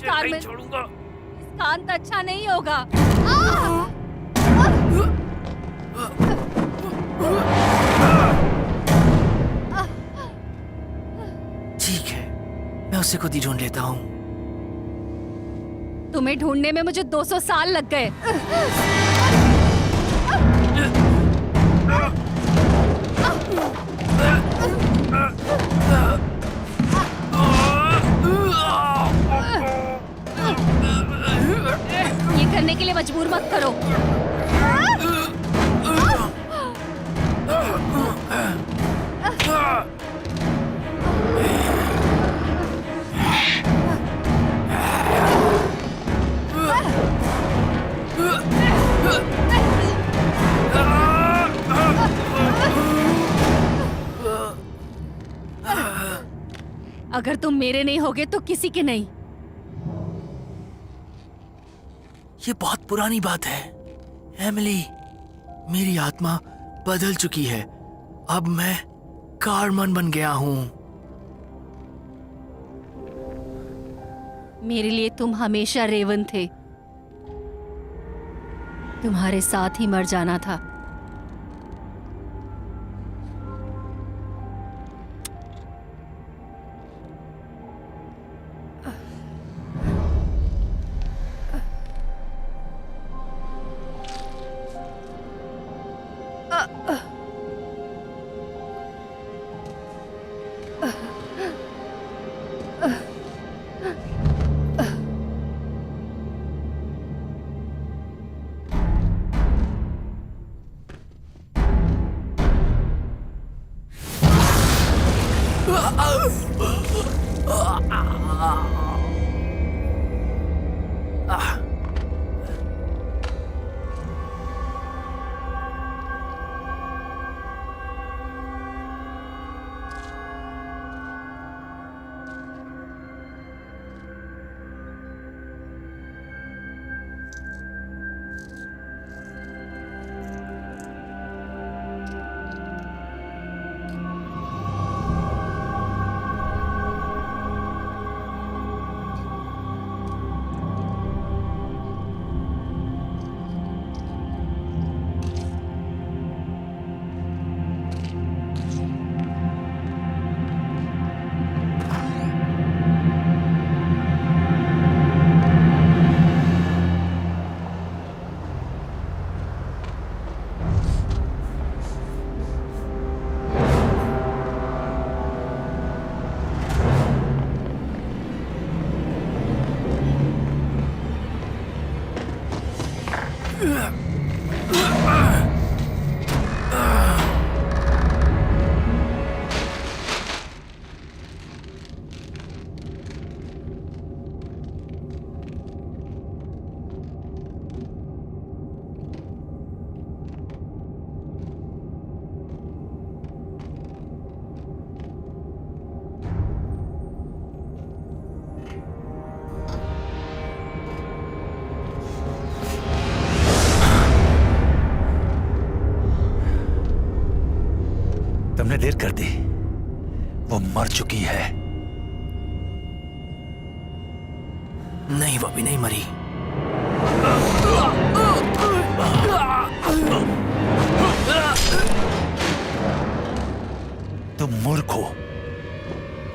कार्मेन, छोड़ूंगा। इसका अंत अच्छा नहीं होगा। ठीक है, मैं उसे खुद ही ढूंढ लेता हूँ। तुम्हें ढूंढने में मुझे 200 साल लग गए। ये करने के लिए मजबूर मत करो। अगर तुम मेरे नहीं होगे तो किसी के नहीं। ये बहुत पुरानी बात है एमिली। मेरी आत्मा बदल चुकी है। अब मैं कार्मन बन गया हूं। मेरे लिए तुम हमेशा रेवन थे। तुम्हारे साथ ही मर जाना था। तुमने देर कर दी। वो मर चुकी है। नहीं, वो अभी नहीं मरी। तुम मूर्ख हो।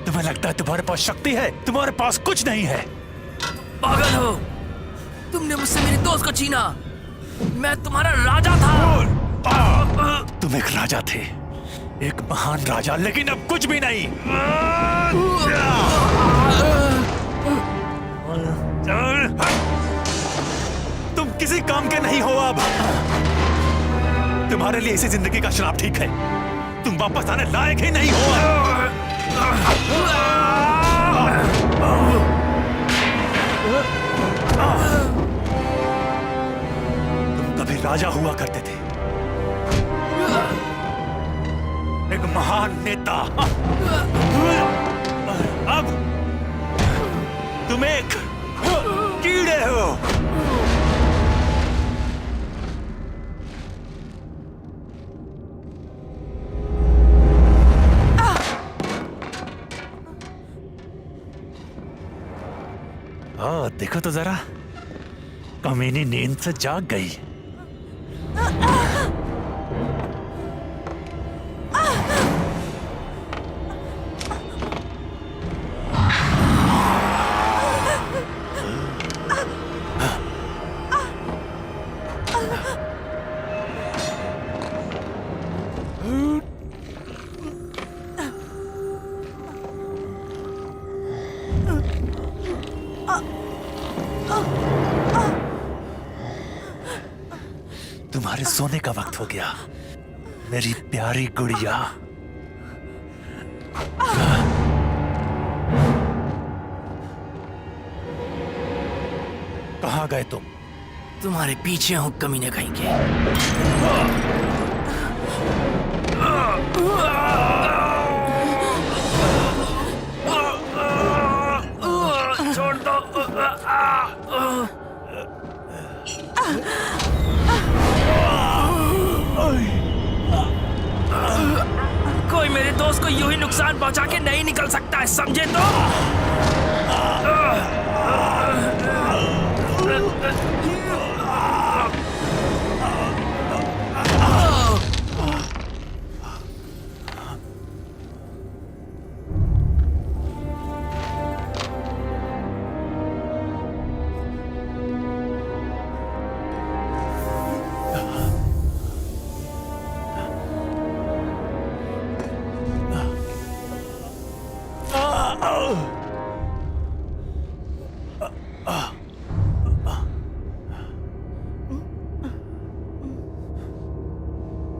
तुम्हें लगता है तुम्हारे पास शक्ति है, तुम्हारे पास कुछ नहीं है। पागल हो, तुमने मुझसे मेरे दोस्त को छीना। मैं तुम्हारा राजा था। तुम एक राजा थे, एक महान राजा, लेकिन अब कुछ भी नहीं। तुम किसी काम के नहीं हो अब। तुम्हारे लिए इसी जिंदगी का श्राप ठीक है। तुम वापस आने लायक ही नहीं हो। तुम कभी राजा हुआ करते थे, एक महान नेता। अब तुम एक कीड़े हो। देखो तो जरा, कमीनी नींद से जाग गई। तुम्हारे सोने का वक्त हो गया, मेरी प्यारी गुड़िया। कहाँ गए तुम? तुम्हारे पीछे हूं कमीने कहीं के। छोड़ दो। कोई मेरे दोस्त को यूं ही नुकसान पहुंचा के नहीं निकल सकता है, समझे तो?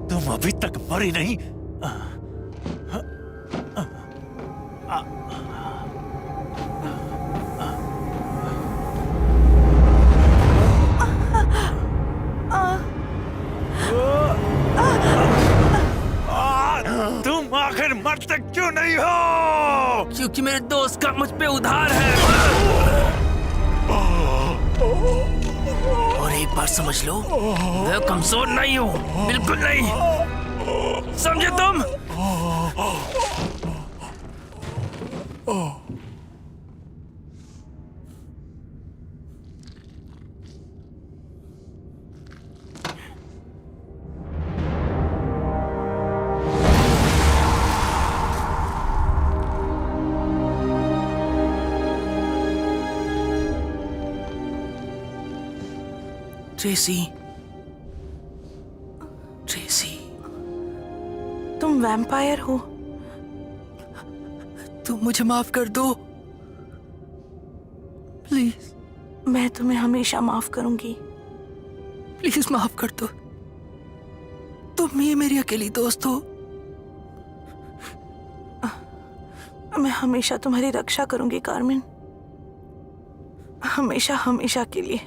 तुम अभी तक मरी नहीं। तुम आखिर मरते क्यों नहीं हो? क्योंकि मेरे दोस्त का मुझ पे उधार है। और एक बार समझ लो, मैं कमजोर नहीं हूं, बिल्कुल नहीं, समझे तुम? ट्रेसी, ट्रेसी, तुम वैम्पायर हो? तुम मुझे माफ कर दो, प्लीज। मैं तुम्हें हमेशा माफ करूंगी। प्लीज माफ कर दो। तुम ही मेरी अकेली दोस्त हो। मैं हमेशा तुम्हारी रक्षा करूंगी कार्मेन, हमेशा हमेशा के लिए।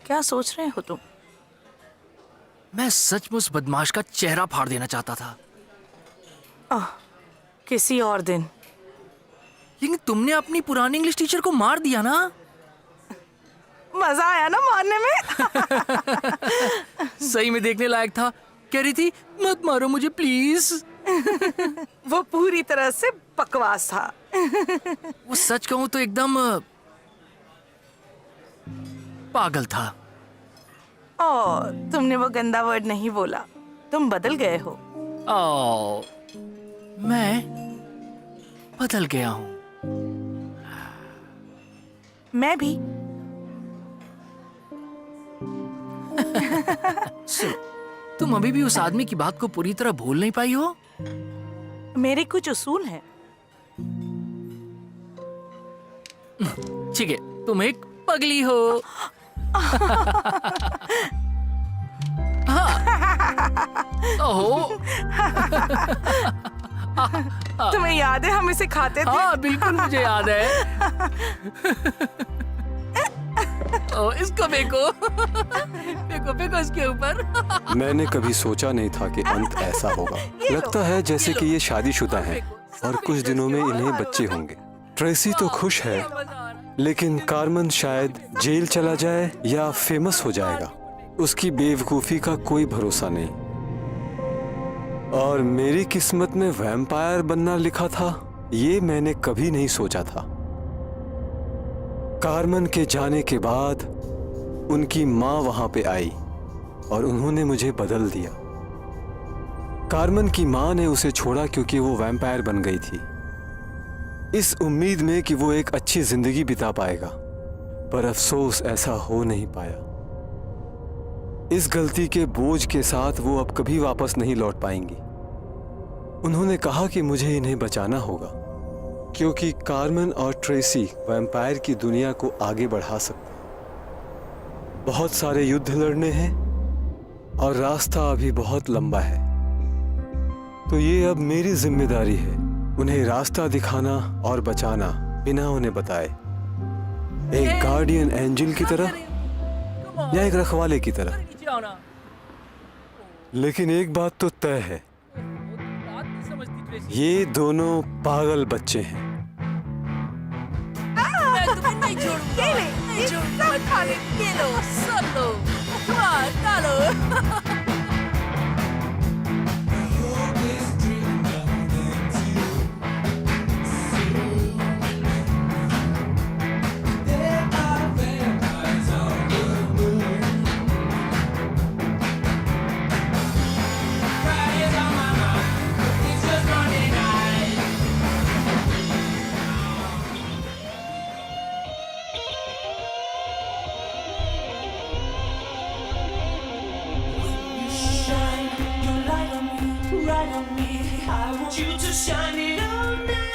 क्या सोच रहे हो तुम? मैं सचमुच उस बदमाश का चेहरा फाड़ देना चाहता था, किसी और दिन। लेकिन तुमने अपनी पुरानी इंग्लिश टीचर को मार दिया ना। मजा आया ना मारने में? सही में देखने लायक था। कह रही थी मत मारो मुझे प्लीज। वो पूरी तरह से बकवास था। वो सच कहूं तो एकदम पागल था। और तुमने वो गंदा वर्ड नहीं बोला। तुम बदल गए हो। ओ, मैं बदल गया हूं। मैं भी। तुम अभी भी उस आदमी की बात को पूरी तरह भूल नहीं पाई हो? मेरे कुछ उसूल हैं। ठीक है, तुम एक पगली हो। हाँ। ओहो। तुम्हें याद है हम इसे खाते थे? हाँ बिल्कुल मुझे याद है। ओ, इसको फेंको। फेंको फेंको इसके ऊपर। मैंने कभी सोचा नहीं था कि अंत ऐसा होगा। लगता है जैसे कि ये शादीशुदा हैं और कुछ दिनों में इन्हें बच्चे होंगे। ट्रेसी तो खुश है, लेकिन कार्मन शायद जेल चला जाए या फेमस हो जाएगा। उसकी बेवकूफ़ी का कोई भरोसा नहीं। और मेरी किस्मत में वैम्पायर बनना लिखा था, ये मैंने कभी नहीं सोचा था। कार्मन के जाने के बाद उनकी माँ वहां पे आई और उन्होंने मुझे बदल दिया। कार्मन की माँ ने उसे छोड़ा क्योंकि वो वैम्पायर बन गई थी, इस उम्मीद में कि वो एक अच्छी जिंदगी बिता पाएगा। पर अफसोस ऐसा हो नहीं पाया। इस गलती के बोझ के साथ वो अब कभी वापस नहीं लौट पाएंगी। उन्होंने कहा कि मुझे इन्हें बचाना होगा, क्योंकि कार्मन और ट्रेसी वैम्पायर की दुनिया को आगे बढ़ा सकते हैं। बहुत सारे युद्ध लड़ने हैं और रास्ता अभी बहुत लंबा है। तो ये अब मेरी जिम्मेदारी है उन्हें रास्ता दिखाना और बचाना बिना उन्हें बताए। एक गार्डियन एंजल की तरह या एक रखवाले की तरह। लेकिन एक बात तो तय है, ये दोनों पागल बच्चे हैं। ये ले, ये सब खा ले। ये लो। Shine your light on me, right on me. I want you to shine it all night.